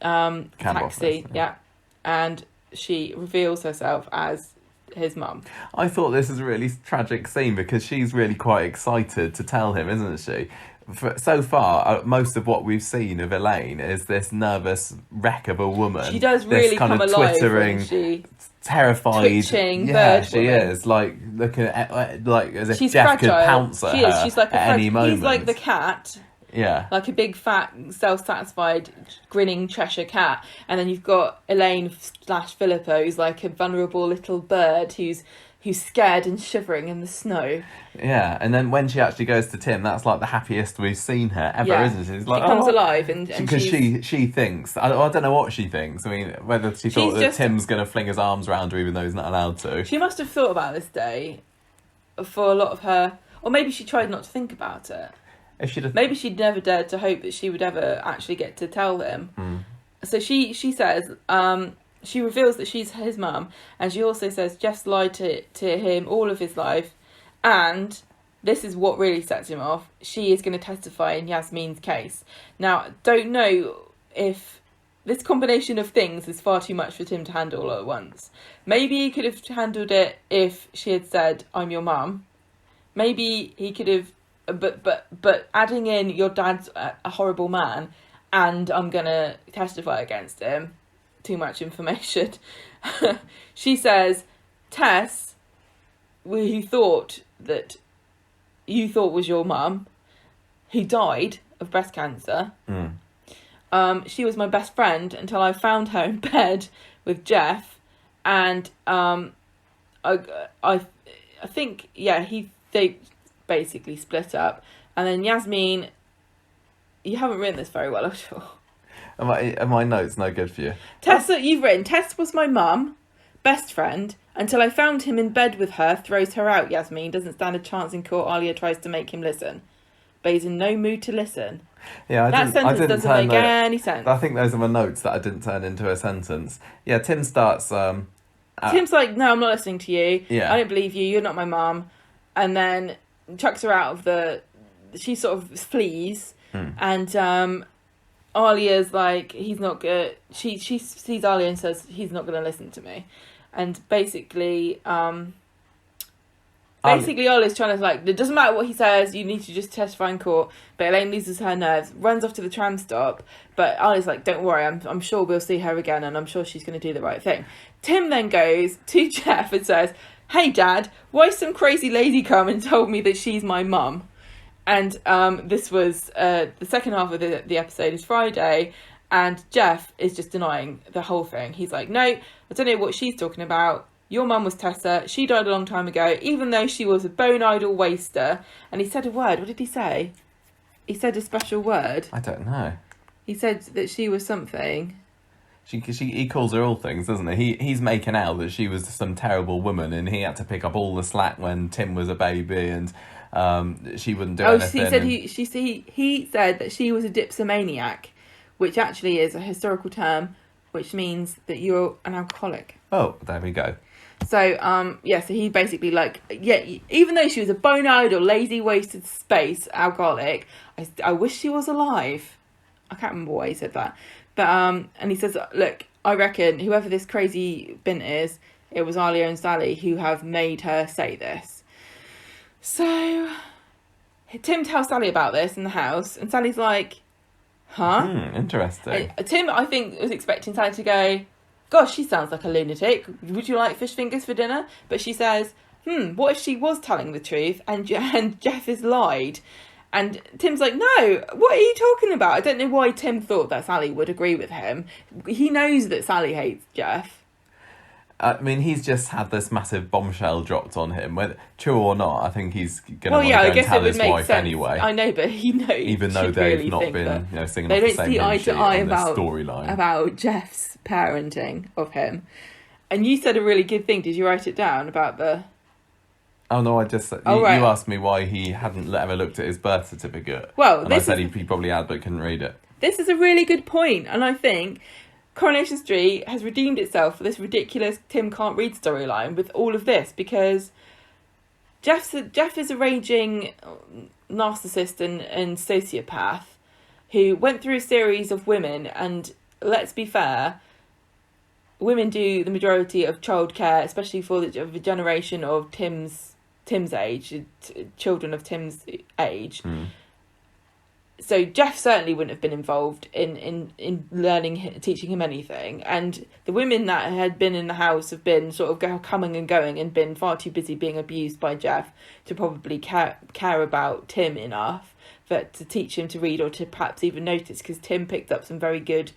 taxi, and she reveals herself as his mum. I thought this was a really tragic scene because she's really quite excited to tell him, isn't she? So far, most of what we've seen of Elaine is this nervous wreck of a woman. She does really come alive, twittering, she? Terrified. Twitching bird she woman. Is like looking at as if she's Geoff fragile. could pounce at her. She's like at any moment. He's like the cat. Yeah. Like a big, fat, self-satisfied, grinning Cheshire cat. And then you've got Elaine / Philippa, who's like a vulnerable little bird who's scared and shivering in the snow. Yeah, and then when she actually goes to Tim, that's like the happiest we've seen her ever, isn't it? It's like, she comes alive and because she thinks, I don't know what she thinks. I mean, whether she thought that Tim's going to fling his arms around her even though he's not allowed to. She must have thought about this day for a lot of her, or maybe she tried not to think about it. Maybe she'd never dared to hope that she would ever actually get to tell him. So she says, she reveals that she's his mum, and she also says Geoff's lied to him all of his life, and this is what really sets him off. She is going to testify in Yasmin's case. Now, don't know if this combination of things is far too much for Tim to handle all at once. Maybe he could have handled it if she had said, I'm your mum. Maybe he could have... But adding in your dad's a horrible man and I'm going to testify against him, too much information. She says, Tess, who you thought was your mum, who died of breast cancer, she was my best friend until I found her in bed with Geoff, and I think they basically split up, and then Yasmin, you haven't written this very well at all. Are my notes no good for you? You've written, Tess was my mum, best friend, until I found him in bed with her, throws her out. Yasmin doesn't stand a chance in court. Alia tries to make him listen. but he's in no mood to listen. Yeah, That sentence doesn't make any sense. I think those are my notes that I didn't turn into a sentence. Yeah, Tim starts... Tim's like, no, I'm not listening to you. Yeah. I don't believe you. You're not my mum. And then chucks her out of the... She sort of flees. And Alia's like, he's not good. She sees Alia and says, he's not going to listen to me. And basically... Alia's trying to, like, it doesn't matter what he says, you need to just testify in court. But Elaine loses her nerves, runs off to the tram stop. But Alia's like, don't worry, I'm sure we'll see her again, and I'm sure she's going to do the right thing. Tim then goes to Geoff and says, hey, Dad, why some crazy lady come and told me that she's my mum? And this was the second half of the episode is Friday, and Geoff is just denying the whole thing. He's like, no, I don't know what she's talking about. Your mum was Tessa. She died a long time ago, even though she was a bone idol waster. And he said a word. What did he say? He said a special word. I don't know. He said that she was something. He calls her all things, doesn't he? He's making out that she was some terrible woman, and he had to pick up all the slack when Tim was a baby, and she wouldn't do anything. He said that she was a dipsomaniac, which actually is a historical term, which means that you're an alcoholic. Oh, there we go. So, so he basically, like, even though she was a bone idle, lazy, wasted space alcoholic, I wish she was alive. I can't remember why he said that. But, and he says, look, I reckon whoever this crazy bint is, it was Alia and Sally who have made her say this. So, Tim tells Sally about this in the house, and Sally's like, huh? Interesting. Tim, I think, was expecting Sally to go, gosh, she sounds like a lunatic. Would you like fish fingers for dinner? But she says, what if she was telling the truth and Geoff has lied? And Tim's like, no, what are you talking about? I don't know why Tim thought that Sally would agree with him. He knows that Sally hates Geoff. I mean, he's just had this massive bombshell dropped on him. Whether true or not, I think he's going to want to go and tell his wife anyway. I know, but he knows. Even though they've really not been singing off the same hymn sheet on this storyline. About Geoff's parenting of him. And you said a really good thing. Did you write it down about the... Oh, no, I just... right. You asked me why he hadn't ever looked at his birth certificate. Well, and I said he probably had, but couldn't read it. This is a really good point, and I think Coronation Street has redeemed itself for this ridiculous Tim can't read storyline with all of this, because Geoff is a raging narcissist and sociopath who went through a series of women, and let's be fair, women do the majority of childcare, especially for the generation of Tim's age, children of Tim's age. So Geoff certainly wouldn't have been involved in learning, teaching him anything. And the women that had been in the house have been sort of coming and going and been far too busy being abused by Geoff to probably care about Tim enough to teach him to read or to perhaps even notice, because Tim picked up some very good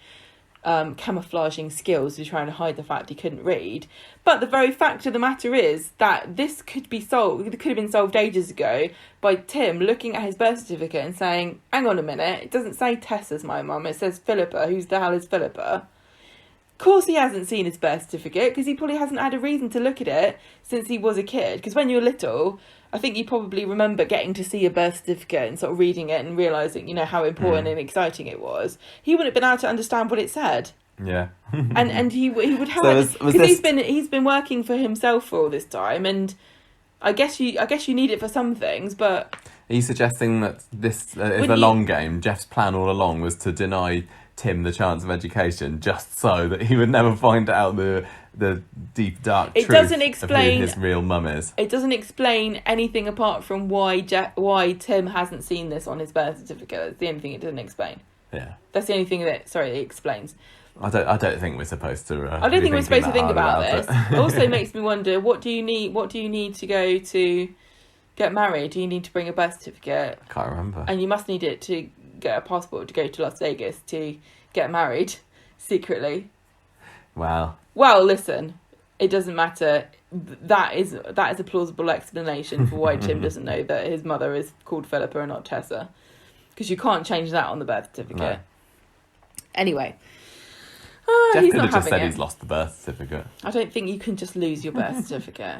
camouflaging skills to try and hide the fact he couldn't read. But the very fact of the matter is that this could be solved. It could have been solved ages ago by Tim looking at his birth certificate and saying, hang on a minute, it doesn't say Tessa's my mum, it says Philippa. Who's the hell is Philippa? Of course he hasn't seen his birth certificate, because he probably hasn't had a reason to look at it since he was a kid. Because when you were little, I think you probably remember getting to see a birth certificate and sort of reading it and realising, how important and exciting it was. He wouldn't have been able to understand what it said. Yeah. and he would have, because he's been working for himself for all this time, and I guess you need it for some things, but... Are you suggesting that this is a long game? Geoff's plan all along was to deny Tim the chance of education, just so that he would never find out the deep, dark truth of who his real mum is. It doesn't explain anything apart from why Tim hasn't seen this on his birth certificate. That's the only thing it doesn't explain. Yeah. That's the only thing that, it explains. I don't think we're supposed to. I don't think we're supposed to think about this. It also makes me wonder, what do you need to go to get married? Do you need to bring a birth certificate? I can't remember. And you must need it to get a passport to go to Las Vegas to get married secretly. Wow. Well, listen, it doesn't matter. That is a plausible explanation for why Tim doesn't know that his mother is called Philippa and not Tessa, because you can't change that on the birth certificate. No. Anyway. Geoff He's could not have just said having he's lost the birth certificate. I don't think you can just lose your birth certificate.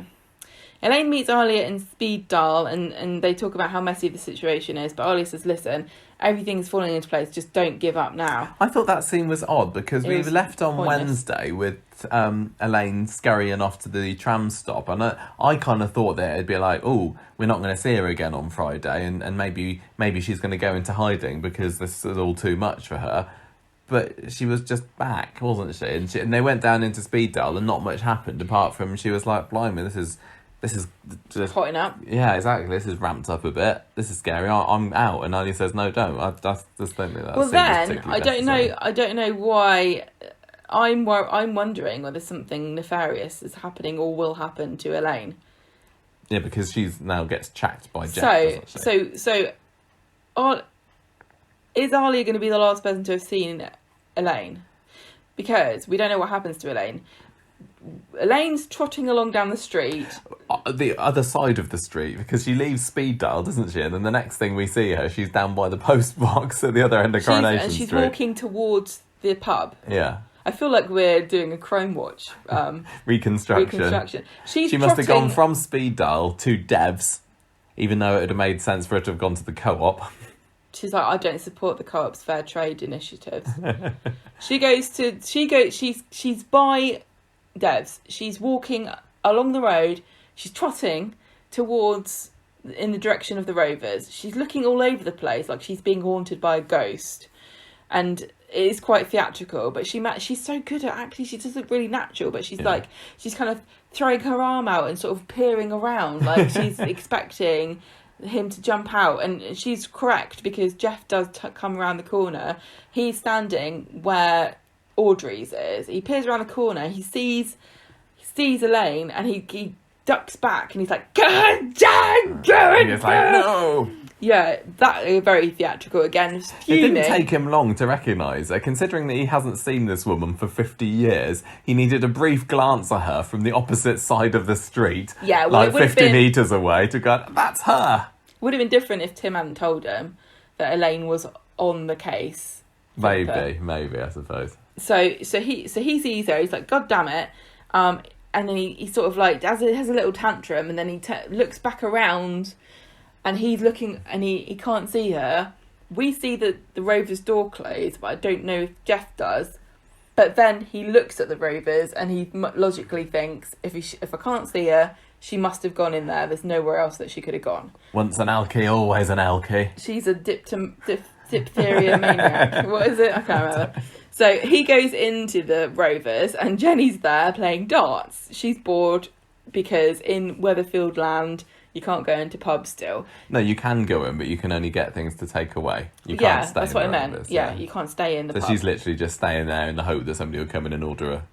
Elaine meets Alia in speed dial, and they talk about how messy the situation is. But Alia says, "Listen, everything's falling into place. Just don't give up now." I thought that scene was odd because we were left on pointless. Wednesday with Elaine scurrying off to the tram stop, and I kind of thought that it'd be like, oh, we're not going to see her again on Friday, and maybe she's going to go into hiding because this is all too much for her. But she was just back, wasn't she? And they went down into speed dial, and not much happened apart from she was like, "Blimey, this is just Hotting up." Yeah, exactly. This is ramped up a bit. This is scary. I'm out. And Ali says, "No, don't." I just don't think that. Well, then I don't know why. I'm wondering whether something nefarious is happening or will happen to Elaine. Yeah, because she's now gets tracked by Geoff. Is Alia going to be the last person to have seen Elaine? Because we don't know what happens to Elaine. Elaine's trotting along down the street. The other side of the street, because she leaves speed dial, doesn't she? And then the next thing we see her, she's down by the post box at the other end of Coronation Street. And she's Street. walking towards the pub. Yeah. I feel like we're doing a Crime Watch reconstruction. She must have gone from speed dial to Dev's, even though it would have made sense for her to have gone to the co-op. She's like, I don't support the co-op's fair trade initiatives. She's by Dev's. She's walking along the road. She's trotting towards in the direction of the Rovers. She's looking all over the place like she's being haunted by a ghost, and it is quite theatrical. But she's so good at acting. She does look really natural. But she's like, she's kind of throwing her arm out and sort of peering around like she's expecting him to jump out. And she's correct, because Geoff does come around the corner. He's standing where Audrey's is. He peers around the corner. He sees Elaine, and he ducks back, and he's like, "God damn, God!" He's like, "No!" Yeah, that is very theatrical again. It didn't take him long to recognise her, considering that he hasn't seen this woman for 50 years. He needed a brief glance at her from the opposite side of the street, like 50 metres away, to go, "That's her!" Would have been different if Tim hadn't told him that Elaine was on the case. Maybe, I suppose. So he sees her. He's like, "God damn it!" And then he sort of like has a little tantrum, and then he looks back around, and he's looking, and he can't see her. We see the Rovers' door closed, but I don't know if Geoff does. But then he looks at the Rovers, and he logically thinks, if I can't see her, she must have gone in there. There's nowhere else that she could have gone. Once an alky, always an alky. She's a diphtheria maniac. What is it? I can't remember. So he goes into the Rovers, and Jenny's there playing darts. She's bored because in Weatherfield land, you can't go into pubs still. No, you can go in, but you can only get things to take away. You can't stay that's in what the I meant. Rovers, Yeah, you can't stay in the pub. So she's literally just staying there in the hope that somebody will come in and order her.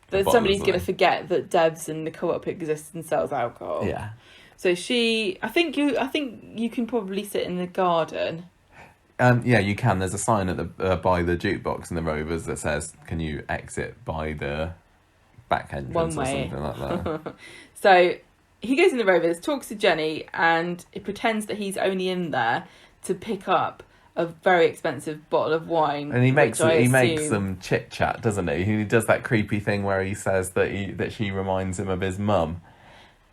That somebody's going to forget that Debs and the co-op exists and sells alcohol. Yeah. So I think you can probably sit in the garden. Yeah, you can. There's a sign at the by the jukebox in the Rovers that says, "Can you exit by the back entrance?" or something like that. So he goes in the Rovers, talks to Jenny, and it pretends that he's only in there to pick up a very expensive bottle of wine. And he makes them chit chat, doesn't he? He does that creepy thing where he says that she reminds him of his mum.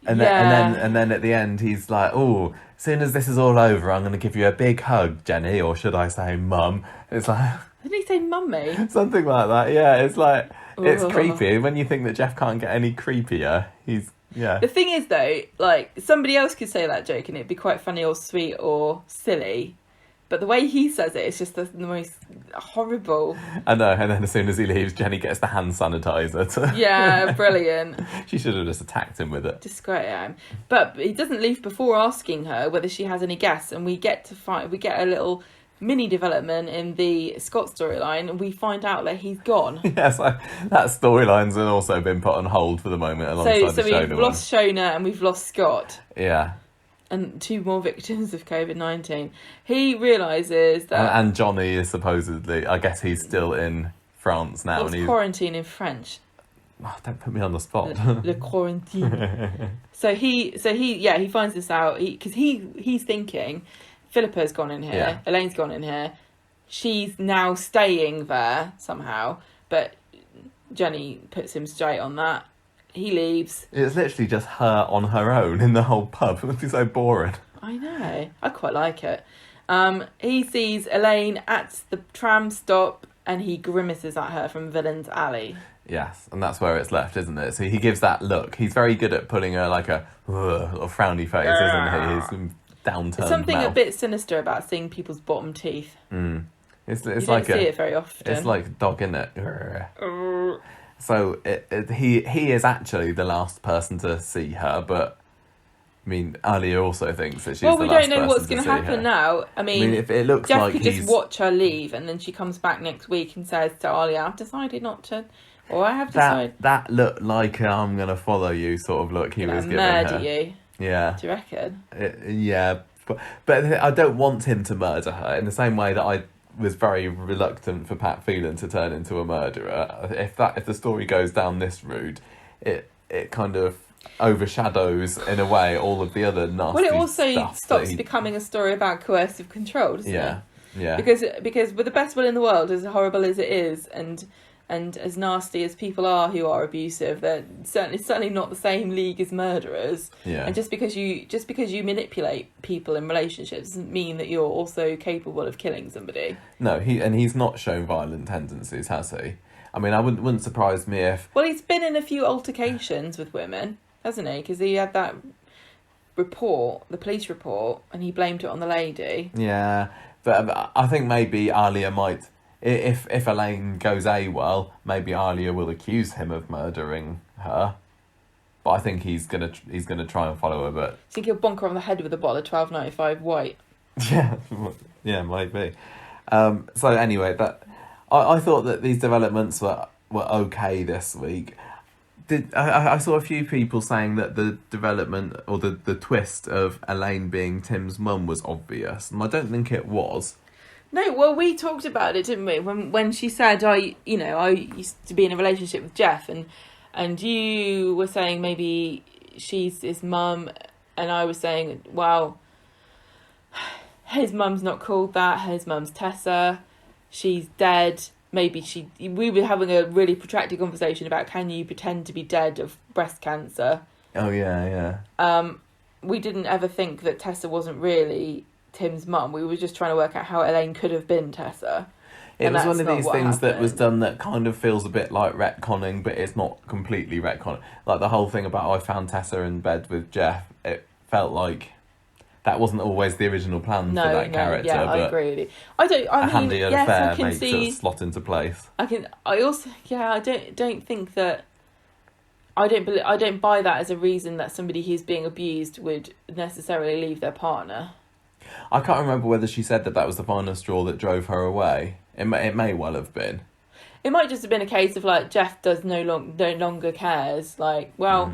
And then at the end he's like, "Oh, as soon as this is all over, I'm going to give you a big hug, Jenny," or should I say mum? It's like, did he say mummy? Something like that. Yeah, it's like it's creepy when you think that Geoff can't get any creepier. The thing is though, like somebody else could say that joke and it'd be quite funny or sweet or silly. But the way he says it, it's just the most horrible. I know, and then as soon as he leaves, Jenny gets the hand sanitizer. Yeah, brilliant. She should have just attacked him with it. Discredit him. But he doesn't leave before asking her whether she has any guests, and we get a little mini development in the Scott storyline, and we find out that he's gone. Yes, that storyline's also been put on hold for the moment alongside the Shona one. We've lost Shona and we've lost Scott. Yeah. And 2 more victims of COVID-19. He realises that... And Johnny is supposedly... I guess he's still in France now. What's quarantine in French? Oh, don't put me on the spot. Le quarantine. So he finds this out because he's thinking Philippa's gone in here, Elaine's gone in here. She's now staying there somehow, but Jenny puts him straight on that. he leaves. It's literally just her on her own in the whole pub. It must be so boring. I know. I quite like it. He sees Elaine at the tram stop and he grimaces at her from Villain's Alley. Yes, and that's where it's left, isn't it? So he gives that look. He's very good at putting a like a little frowny face, isn't he? He's downturned There's something mouth. a bit sinister about seeing people's bottom teeth. It's You don't like see it very often. It's like a dog, isn't it? So he is actually the last person to see her, but I mean, Alia also thinks that she's the last person to see her. Well, we don't know what's going to happen now. I mean, if it looks Geoff like could just watch her leave, and then she comes back next week and says to Alia, "I've decided not to," or "I have decided." That looked like I'm going to follow you sort of look he was giving murder her. you. Yeah. Do you reckon? Yeah, but I don't want him to murder her in the same way that I was very reluctant for Pat Phelan to turn into a murderer. If the story goes down this route, it kind of overshadows in a way all of the other nasty Well, it also stuff stops becoming a story about coercive control, doesn't it? Yeah. Because with the best will in the world, as horrible as it is, and as nasty as people are who are abusive, they're certainly not the same league as murderers. Yeah. And just because you manipulate people in relationships doesn't mean that you're also capable of killing somebody. No, he's not shown violent tendencies, has he? I mean, wouldn't surprise me if... Well, he's been in a few altercations with women, hasn't he? Because he had that report, the police report, and he blamed it on the lady. Yeah, but I think maybe Alia might... If Elaine goes AWOL, maybe Alia will accuse him of murdering her. But I think he's gonna try and follow her. But I think he'll bonk her on the head with a bottle of 12.95 white. yeah, maybe. So anyway, I thought that these developments were okay this week. I saw a few people saying that the development or the twist of Elaine being Tim's mum was obvious, and I don't think it was. No, well, we talked about it, didn't we? When she said, I used to be in a relationship with Geoff, and you were saying maybe she's his mum, and I was saying, well, his mum's not called that. His mum's Tessa. She's dead. Maybe we were having a really protracted conversation about can you pretend to be dead of breast cancer. Oh, yeah. We didn't ever think that Tessa wasn't really Tim's mum. We were just trying to work out how Elaine could have been Tessa. It was one of these things that was done that kind of feels a bit like retconning, but it's not completely retconning. Like the whole thing about I found Tessa in bed with Geoff, it felt like that wasn't always the original plan for that character. Yeah, but I agree with you. I mean, handy affair I can makes it slot into place. I don't think that. I don't buy that as a reason that somebody who's being abused would necessarily leave their partner. I can't remember whether she said that was the final straw that drove her away. It may well have been. It might just have been a case of like Geoff does no longer cares. Like, well,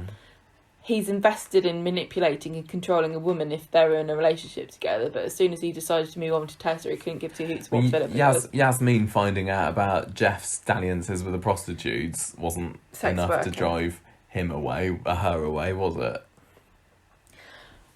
he's invested in manipulating and controlling a woman if they're in a relationship together. But as soon as he decided to move on to Tessa, he couldn't give two hoots what Philip was. Yasmin finding out about Jeff's dalliances with the prostitutes wasn't enough to drive him away, her away, was it?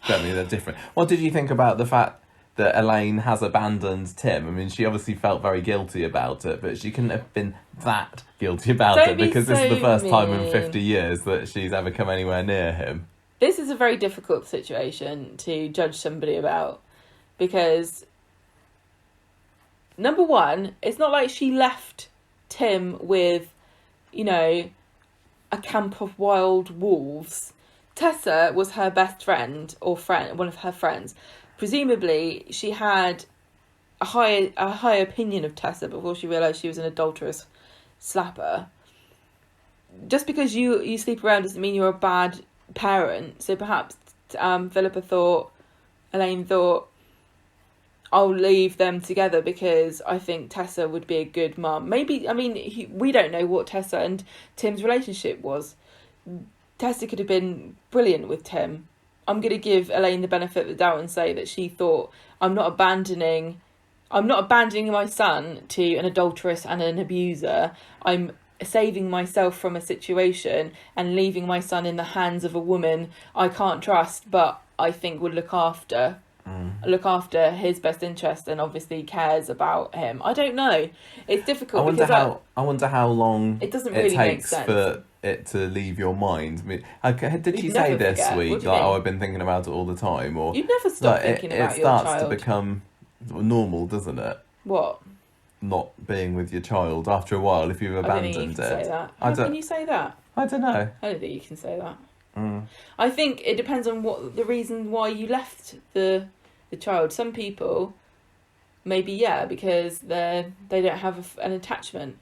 Certainly they're different. What did you think about the fact that Elaine has abandoned Tim? I mean, she obviously felt very guilty about it, but she couldn't have been that guilty about it because this is the first time in 50 years that she's ever come anywhere near him. This is a very difficult situation to judge somebody about because, number one, it's not like she left Tim with, a camp of wild wolves. Tessa was her best friend one of her friends. Presumably, she had a high opinion of Tessa before she realised she was an adulterous slapper. Just because you sleep around doesn't mean you're a bad parent. So perhaps Elaine thought, I'll leave them together because I think Tessa would be a good mum. Maybe, we don't know what Tessa and Tim's relationship was. Tessa could have been brilliant with Tim. I'm going to give Elaine the benefit of the doubt and say that she thought, I'm not abandoning my son to an adulteress and an abuser. I'm saving myself from a situation and leaving my son in the hands of a woman I can't trust, but I think would look after look after his best interest and obviously cares about him. I don't know. It's difficult. I wonder how long it doesn't really make takes sense for it to leave your mind. I mean, okay, did she You'd say never this forget. week, What do you like, mean? I've been thinking about it all the time, or You'd never stop thinking about your child. It starts to become normal, doesn't it? What? Not being with your child after a while if you've abandoned I don't think you can it. say that. How can you say that? I don't know. I don't think you can say that. I think it depends on what the reason why you left the child. Some people, maybe because they don't have an attachment.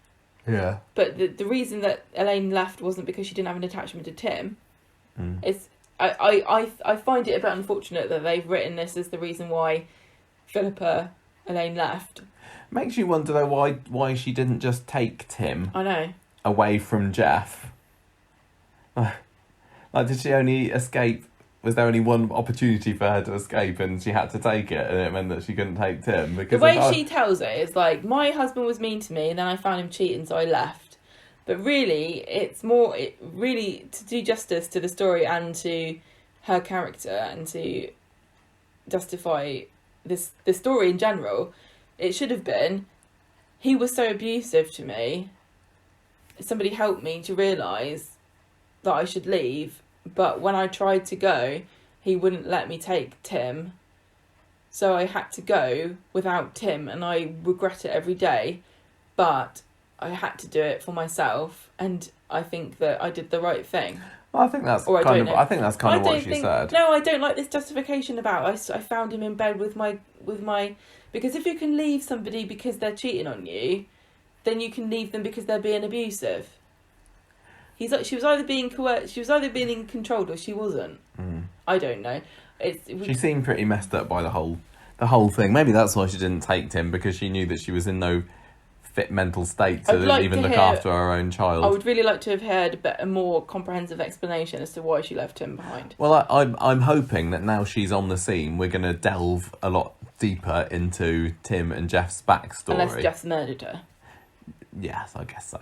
Yeah. But the reason that Elaine left wasn't because she didn't have an attachment to Tim. It's I find it a bit unfortunate that they've written this as the reason why Elaine left. Makes you wonder though why she didn't just take Tim. I know. Away from Geoff. Like, did she only escape? Was there only one opportunity for her to escape and she had to take it, and it meant that she couldn't take Tim? Because the way she tells it is like, my husband was mean to me and then I found him cheating, so I left. But really, really to do justice to the story and to her character and to justify the story in general, it should have been, he was so abusive to me, somebody helped me to realise that I should leave, but when I tried to go, he wouldn't let me take Tim, so I had to go without Tim, and I regret it every day, but I had to do it for myself, and I think that I did the right thing. Well, I think that's kind of what she said. No, I don't like this justification about I found him in bed with my because if you can leave somebody because they're cheating on you, then you can leave them because they're being abusive. She was either being controlled or she wasn't. I don't know. She seemed pretty messed up by the whole thing. Maybe that's why she didn't take Tim, because she knew that she was in no fit mental state to even look after her own child. I would really like to have heard a more comprehensive explanation as to why she left him behind. Well, I'm hoping that now she's on the scene, we're going to delve a lot deeper into Tim and Geoff's backstory. Unless Geoff's murdered her. Yes, I guess so.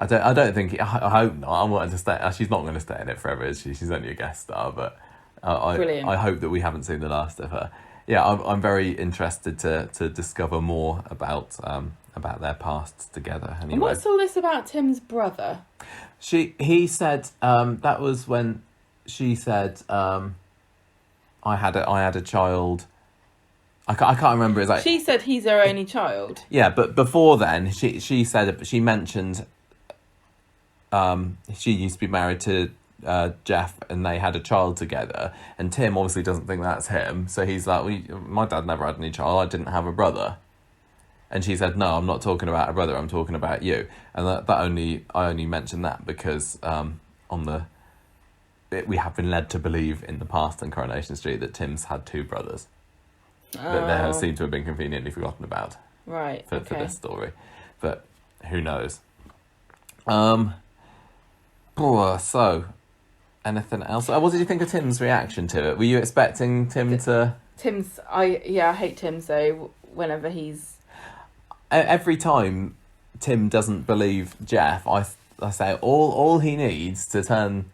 I don't think. I hope not. I want her to stay. She's not going to stay in it forever, is she? She's only a guest star, but I hope that we haven't seen the last of her. Yeah, I'm very interested to discover more about their pasts together. Anyway. And what's all this about Tim's brother? He said that was when she said I had a child. I can't remember exactly. She said he's her only child. Yeah, but before then, she said, she mentioned she used to be married to Geoff and they had a child together, and Tim obviously doesn't think that's him, so he's like, my dad never had any child, I didn't have a brother. And she said, no, I'm not talking about a brother, I'm talking about you. And I only mentioned that because we have been led to believe in the past in Coronation Street that Tim's had two brothers. That there seem to have been conveniently forgotten about. Right. For this story. But who knows? So, anything else? What did you think of Tim's reaction to it? Were you expecting Tim to... I hate Tim, so whenever he's... Every time Tim doesn't believe Geoff, I say all he needs to turn,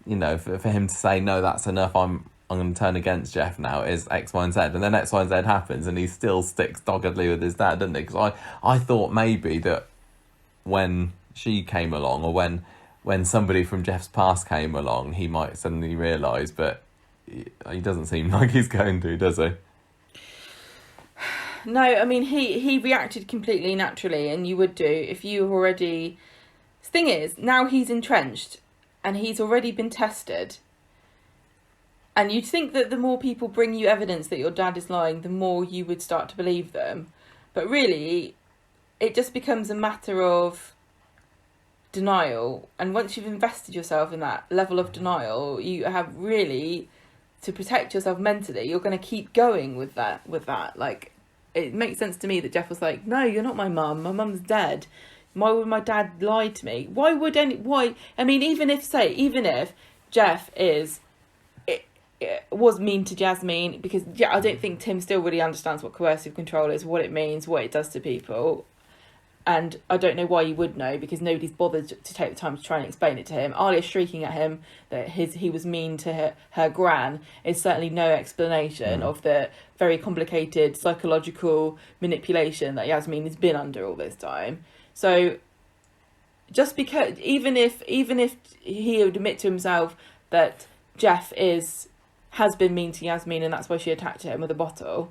for him to say, no, that's enough, I'm going to turn against Geoff now, is X, Y, and Z. And then X, Y, and Z happens, and he still sticks doggedly with his dad, doesn't he? Because I thought maybe that when she came along, or when somebody from Geoff's past came along, he might suddenly realise, but he doesn't seem like he's going to, does he? No, I mean, he reacted completely naturally, and you would do if you already... The thing is, now he's entrenched, and he's already been tested. And you'd think that the more people bring you evidence that your dad is lying, the more you would start to believe them. But really, it just becomes a matter of denial. And once you've invested yourself in that level of denial, you have really, to protect yourself mentally, you're going to keep going with that. Like, it makes sense to me that Geoff was like, no, you're not my mum. My mum's dead. Why would my dad lie to me? I mean, even if Geoff was mean to Jasmine, because I don't think Tim still really understands what coercive control is, what it means, what it does to people. And I don't know why you would know, because nobody's bothered to take the time to try and explain it to him. Alia shrieking at him that he was mean to her gran is certainly no explanation of the very complicated psychological manipulation that Yasmin has been under all this time. So just because, even if he would admit to himself that Geoff has been mean to Yasmin and that's why she attacked him with a bottle,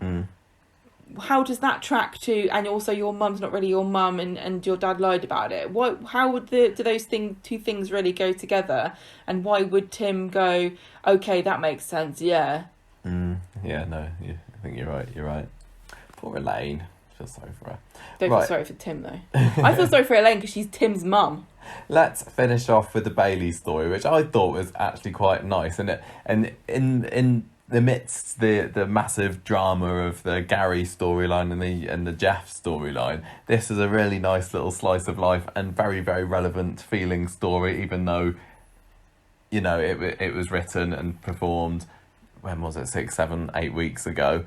how does that track to, and also your mum's not really your mum and your dad lied about it? How would do those two things really go together? And why would Tim go, okay, that makes sense, yeah? Yeah, no, I think you're right. Poor Elaine. I feel sorry for her. Don't feel sorry for Tim, though. I feel sorry for Elaine because she's Tim's mum. Let's finish off with the Bailey story, which I thought was actually quite nice. And in amidst the massive drama of the Gary storyline and the Geoff storyline, this is a really nice little slice of life and very, very relevant feeling story, even though, you know, it was written and performed, when was it, 6, 7, 8 weeks ago.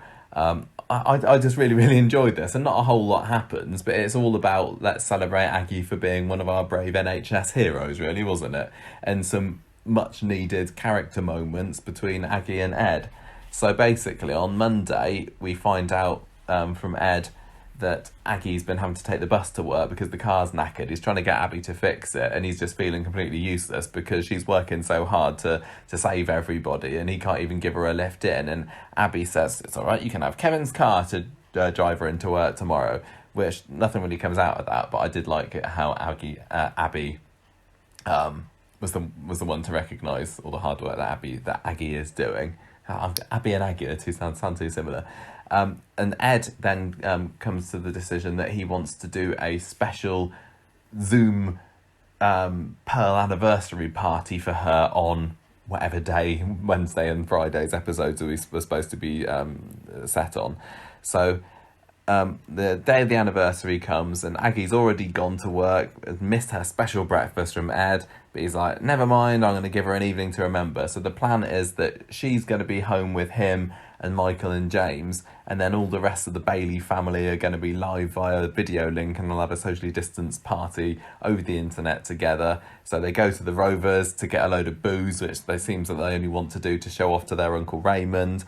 I just really, really enjoyed this, and not a whole lot happens, but it's all about, let's celebrate Aggie for being one of our brave NHS heroes, really, wasn't it? And some much needed character moments between Aggie and Ed. So basically on Monday we find out from Ed that Aggie's been having to take the bus to work because the car's knackered. He's trying to get Abby to fix it, and he's just feeling completely useless because she's working so hard to save everybody, and he can't even give her a lift in. And Abby says, it's all right, you can have Kevin's car to drive her into work tomorrow, which nothing really comes out of that, but I did like it how Abby was the one to recognise all the hard work that Aggie is doing. Abby and Aggie, the two sound too similar. And Ed then comes to the decision that he wants to do a special Zoom Pearl anniversary party for her on whatever day, Wednesday and Friday's episodes were supposed to be set on. So the day of the anniversary comes and Aggie's already gone to work, has missed her special breakfast from Ed, but he's like, never mind, I'm going to give her an evening to remember. So the plan is that she's going to be home with him and Michael and James, and then all the rest of the Bailey family are going to be live via video link, and they'll have a socially distanced party over the internet together. So they go to the Rovers to get a load of booze, which they seems that they only want to do to show off to their Uncle Raymond.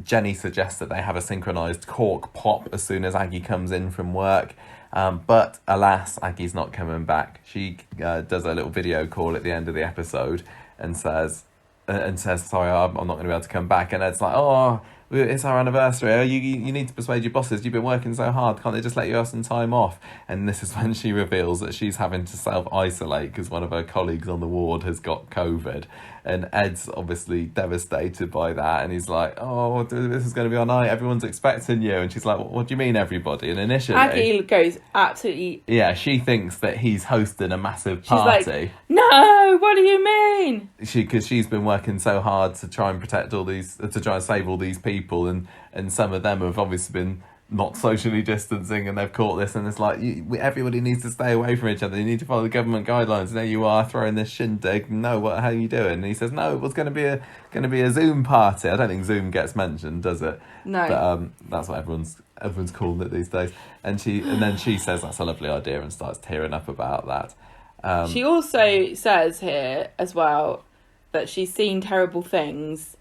Jenny suggests that they have a synchronised cork pop as soon as Aggie comes in from work. But alas, Aggie's not coming back. She does a little video call at the end of the episode and says, sorry, I'm not going to be able to come back. And Ed's like, oh, it's our anniversary. Oh, you need to persuade your bosses. You've been working so hard. Can't they just let you have some time off? And this is when she reveals that she's having to self-isolate because one of her colleagues on the ward has got COVID. And Ed's obviously devastated by that. And he's like, oh, this is going to be our night. Everyone's expecting you. And she's like, what do you mean, everybody? And initially, Aggie goes absolutely... Yeah, she thinks that he's hosting a massive party. She's like, no, what do you mean? Because she's been working so hard to try and protect all these, to try and save all these people. And some of them have obviously been not socially distancing, and they've caught this, and it's like, everybody needs to stay away from each other. You need to follow the government guidelines. And there you are throwing this shindig. No, how are you doing? And he says, no, it was going to be a Zoom party. I don't think Zoom gets mentioned, does it? No. But that's what everyone's calling it these days. And then she says that's a lovely idea and starts tearing up about that. She also says here as well that she's seen terrible things.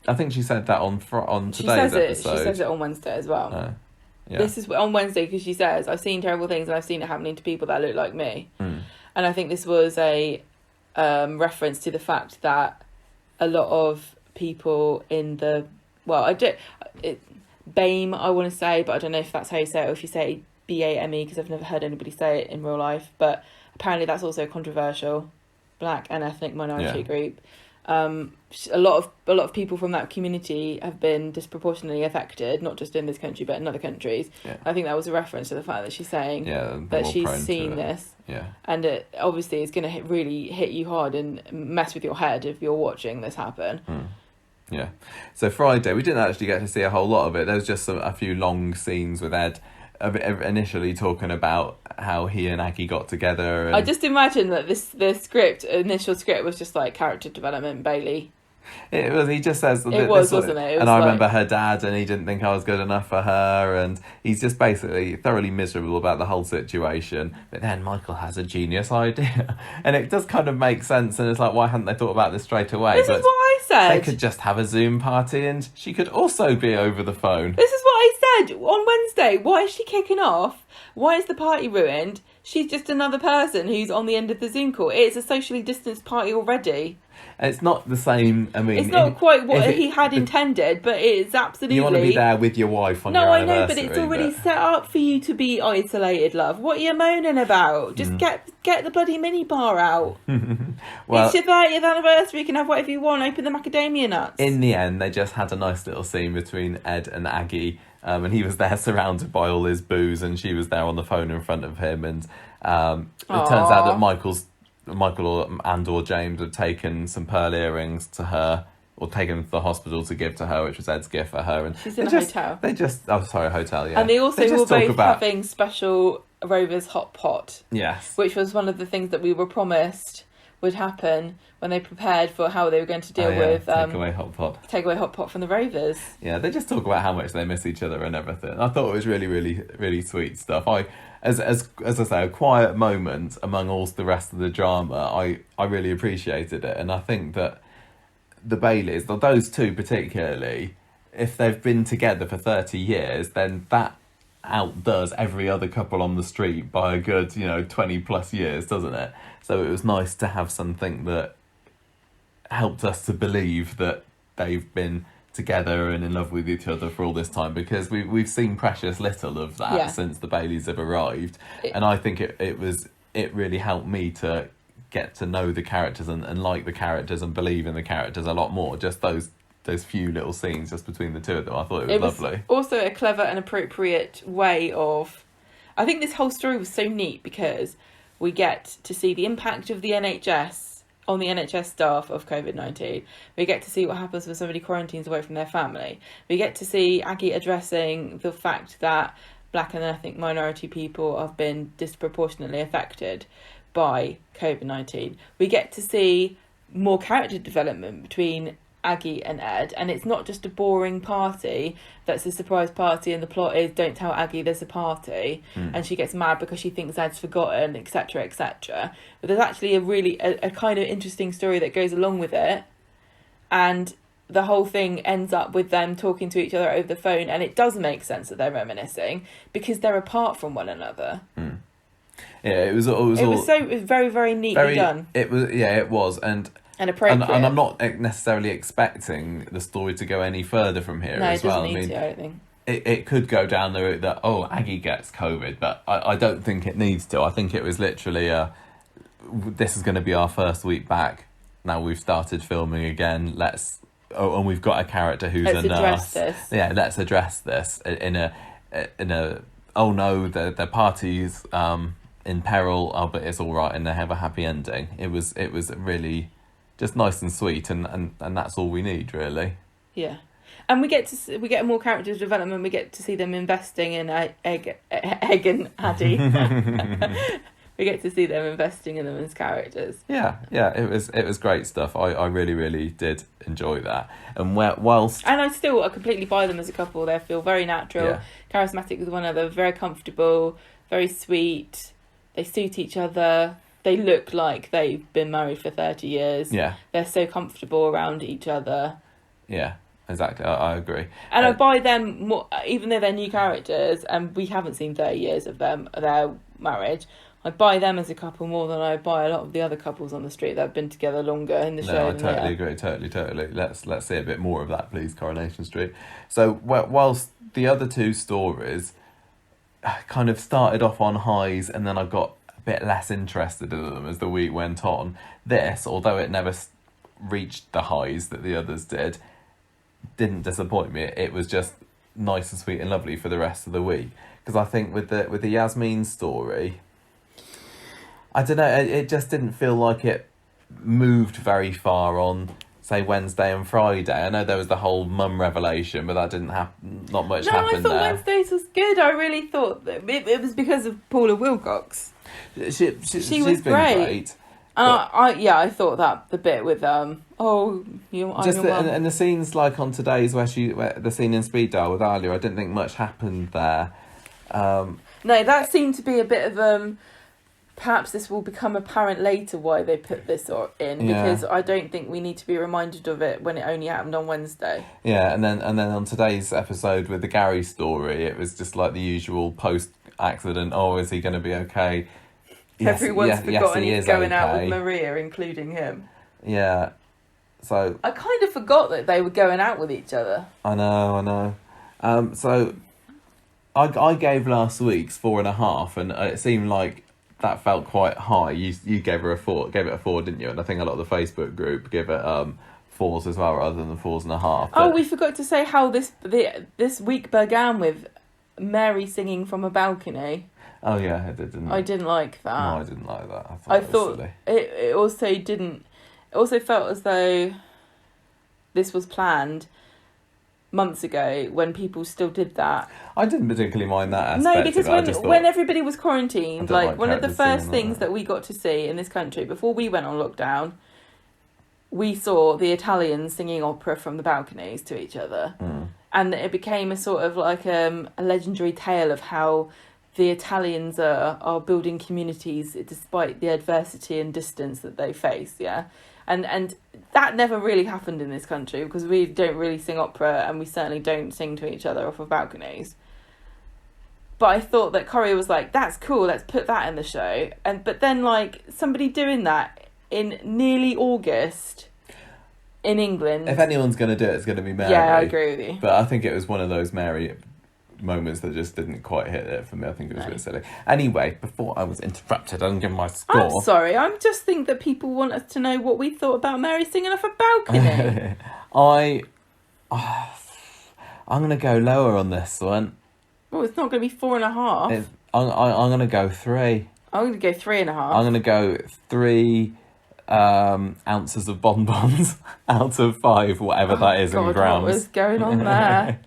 I think she said that on today's episode. She says it on Wednesday as well. Yeah. This is on Wednesday because she says, I've seen terrible things and I've seen it happening to people that look like me. And I think this was a reference to the fact that a lot of people in the... Well, BAME, I want to say, but I don't know if that's how you say it or if you say BAME, because I've never heard anybody say it in real life. But apparently that's also a controversial black and ethnic minority group. A lot of people from that community have been disproportionately affected, not just in this country but in other countries. I think that was a reference to the fact that she's saying that she's seen this, and it obviously is going to really hit you hard and mess with your head if you're watching this happen. So Friday we didn't actually get to see a whole lot of it. There was just a few long scenes with Ed initially talking about how he and Aggie got together. And... I just imagine that the initial script was just like character development, Bailey It was. He just says It was, wasn't it? It was and I like... remember her dad, and he didn't think I was good enough for her, and he's just basically thoroughly miserable about the whole situation. But then Michael has a genius idea, and it does kind of make sense. And it's like, why hadn't they thought about this straight away? This is what I said. They could just have a Zoom party, and she could also be over the phone. This is what I said on Wednesday. Why is she kicking off? Why is the party ruined? She's just another person who's on the end of the Zoom call. It's a socially distanced party already. It's not the same. I mean, it's not quite what he had intended, but it's absolutely. You want to be there with your wife on your anniversary. No, I know, but it's already set up for you to be isolated, love. What are you moaning about? Just get the bloody mini bar out. Well, it's your 30th anniversary. You can have whatever you want. Open the macadamia nuts. In the end, they just had a nice little scene between Ed and Aggie. And he was there surrounded by all his booze, and she was there on the phone in front of him. And it turns out that Michael or James had taken some pearl earrings to her, or taken them to the hospital to give to her, which was Ed's gift for her. And she's in a hotel. Hotel, yeah. And they also were both having special Rover's hot pot. Yes. Which was one of the things that we were promised would happen when they prepared for how they were going to deal with takeaway hot pot from the Rovers. Yeah, they just talk about how much they miss each other and everything. I thought it was really, really, really sweet stuff. As I say, a quiet moment among all the rest of the drama. I really appreciated it, and I think that the Baileys, those two particularly, if they've been together for 30 years, then that outdoes every other couple on the street by a good 20 plus years, doesn't it? So it was nice to have something that helped us to believe that they've been together and in love with each other for all this time, because we've seen precious little of that since the Baileys have arrived. And I think it really helped me to get to know the characters and like the characters and believe in the characters a lot more. Just those few little scenes just between the two of them, I thought it was lovely. Also a clever and appropriate way of... I think this whole story was so neat because we get to see the impact of the NHS on the NHS staff of COVID-19. We get to see what happens when somebody quarantines away from their family. We get to see Aggie addressing the fact that black and ethnic minority people have been disproportionately affected by COVID-19. We get to see more character development between Aggie and Ed, and it's not just a boring party that's a surprise party and the plot is don't tell Aggie there's a party and she gets mad because she thinks Ed's forgotten, etc, etc. But there's actually a kind of interesting story that goes along with it, and the whole thing ends up with them talking to each other over the phone, and it does make sense that they're reminiscing because they're apart from one another. Yeah, it was very, very neatly done. It was and appropriate. And I'm not necessarily expecting the story to go any further from here as well. I don't think. It could go down the route that, Aggie gets COVID, but I don't think it needs to. I think it was literally this is going to be our first week back. Now we've started filming again. And we've got a character who's a nurse. Let's address this. Yeah, let's address this in a oh no, the party's in peril, but it's all right, and they have a happy ending. It was really just nice and sweet, and that's all we need, really. Yeah, and we get more character development. We get to see them investing in Egg and Addie. We get to see them investing in them as characters. Yeah, it was great stuff. I really, really did enjoy that. And whilst... And I completely buy them as a couple. They feel very natural, charismatic with one another, very comfortable, very sweet. They suit each other. They look like they've been married for 30 years. Yeah. They're so comfortable around each other. Yeah, exactly. I agree. And I buy them more, even though they're new characters, and we haven't seen 30 years of their marriage. I buy them as a couple more than I buy a lot of the other couples on the street that have been together longer in the show. No, I totally agree. Totally. Let's see a bit more of that, please, Coronation Street. So whilst the other two stories kind of started off on highs, and then I got a bit less interested in them as the week went on, this, although it never reached the highs that the others didn't disappoint me. It was just nice and sweet and lovely for the rest of the week. Because I think with the Yasmin story, I don't know, it just didn't feel like it moved very far on, say, Wednesday and Friday. I know there was the whole mum revelation, but that didn't happen. Not much happened there. No, I thought Wednesday's was good. I really thought that it was because of Paula Wilcox. She was great. And I thought that the bit with I'm your mum. And the scenes like on today's where the scene in Speeddale with Alia, I didn't think much happened there. No, that seemed to be a bit of perhaps this will become apparent later why they put this in, because I don't think we need to be reminded of it when it only happened on Wednesday. Yeah, and then on today's episode with the Gary story, it was just like the usual post accident. Oh, is he going to be okay? Everyone's forgotten he's going out with Maria, including him. Yeah. So I kind of forgot that they were going out with each other. I know. So I gave last week's 4.5, and it seemed like that felt quite high. You gave it a 4, didn't you? And I think a lot of the Facebook group give it 4s as well, rather than the 4.5. Oh, we forgot to say how this week began with Mary singing from a balcony. Oh yeah, it did, didn't it? I didn't like that. No, I didn't like that. I thought it also didn't. It also felt as though this was planned months ago when people still did that. I didn't particularly mind that aspect. No, because when everybody was quarantined, like one of the first things that we got to see in this country before we went on lockdown, we saw the Italians singing opera from the balconies to each other. And it became a sort of like a legendary tale of how the Italians are building communities despite the adversity and distance that they face, and that never really happened in this country because we don't really sing opera, and we certainly don't sing to each other off of balconies. But I thought that Corrie was like, that's cool, let's put that in the show. But then like somebody doing that in nearly August in England. If anyone's going to do it, it's going to be Mary. Yeah, I agree with you. But I think it was one of those Mary moments that just didn't quite hit it for me. I think it was a bit silly. Anyway, before I was interrupted, I'm giving my score. I'm sorry, I just think that people want us to know what we thought about Mary singing off a balcony. I'm going to go lower on this one. Well, it's not going to be 4.5. I'm going to go 3. I'm going to go 3.5. I'm going to go 3 ounces of bonbons out of 5, whatever that is in grams. What was going on there?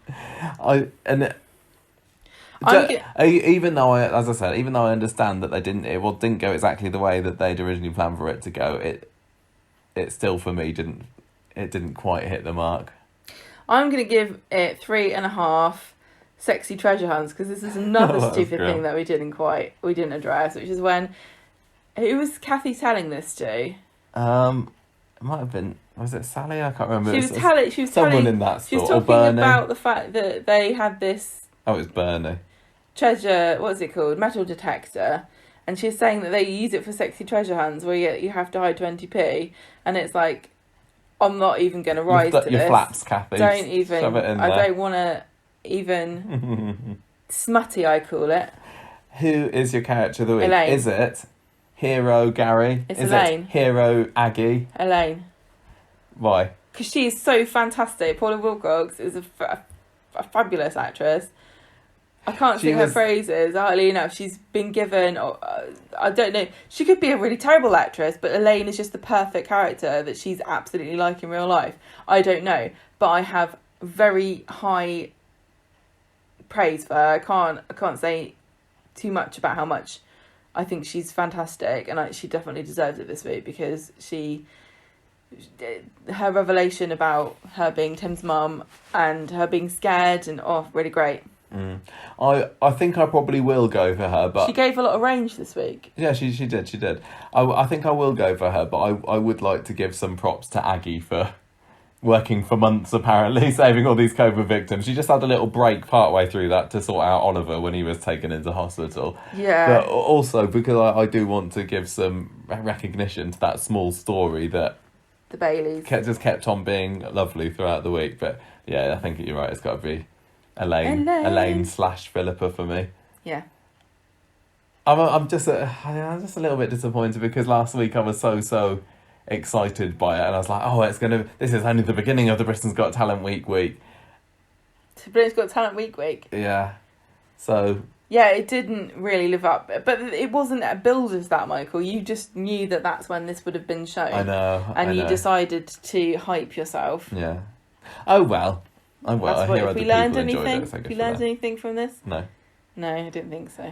Even though I understand that it didn't go exactly the way that they'd originally planned for it to go, it still for me didn't quite hit the mark. I'm going to give it 3.5 sexy treasure hunts, because this is another stupid thing that we didn't address, which is when, who was Kathy telling this to? It might have been, was it Sally? I can't remember. She was telling someone in that store. She was talking about the fact that they had this. Oh, it was Bernie. Treasure, what's it called? Metal detector. And she's saying that they use it for sexy treasure hunts where you have to hide 20p. And it's like, I'm not even going to rise to your this. flaps, Kathy. Don't even. Shove it in I there. don't want to even. Smutty, I call it. Who is your character of the week? Elaine. Is it Hero Gary? It's is Elaine. It Hero Aggie? Elaine. Why? Because she is so fantastic. Paula Wilcox is a fabulous actress. I can't sing her phrases hardly enough. She's been given, I don't know, she could be a really terrible actress, but Elaine is just the perfect character that she's absolutely like in real life. I don't know, but I have very high praise for her. I can't say too much about how much I think she's fantastic, and she definitely deserves it this week, because her revelation about her being Tim's mum and her being scared and really great. I think I probably will go for her, but she gave a lot of range this week. Yeah, she did. I think I will go for her, but I would like to give some props to Aggie for working for months, apparently, saving all these COVID victims. She just had a little break partway through that to sort out Oliver when he was taken into hospital. Yeah. But also, because I do want to give some recognition to that small story that the Baileys just kept on being lovely throughout the week. But yeah, I think you're right. It's got to be Elaine / Philippa for me. Yeah. I'm just a little bit disappointed, because last week I was so excited by it, and I was like, this is only the beginning of the Britain's Got Talent week. Britain's Got Talent week. Yeah. So. Yeah, it didn't really live up, but it wasn't a build as that, Michael. You just knew that that's when this would have been shown. I know. And you decided to hype yourself. Yeah. Oh well. I hear other people enjoyed it. Have we learned anything from this? No. No, I didn't think so.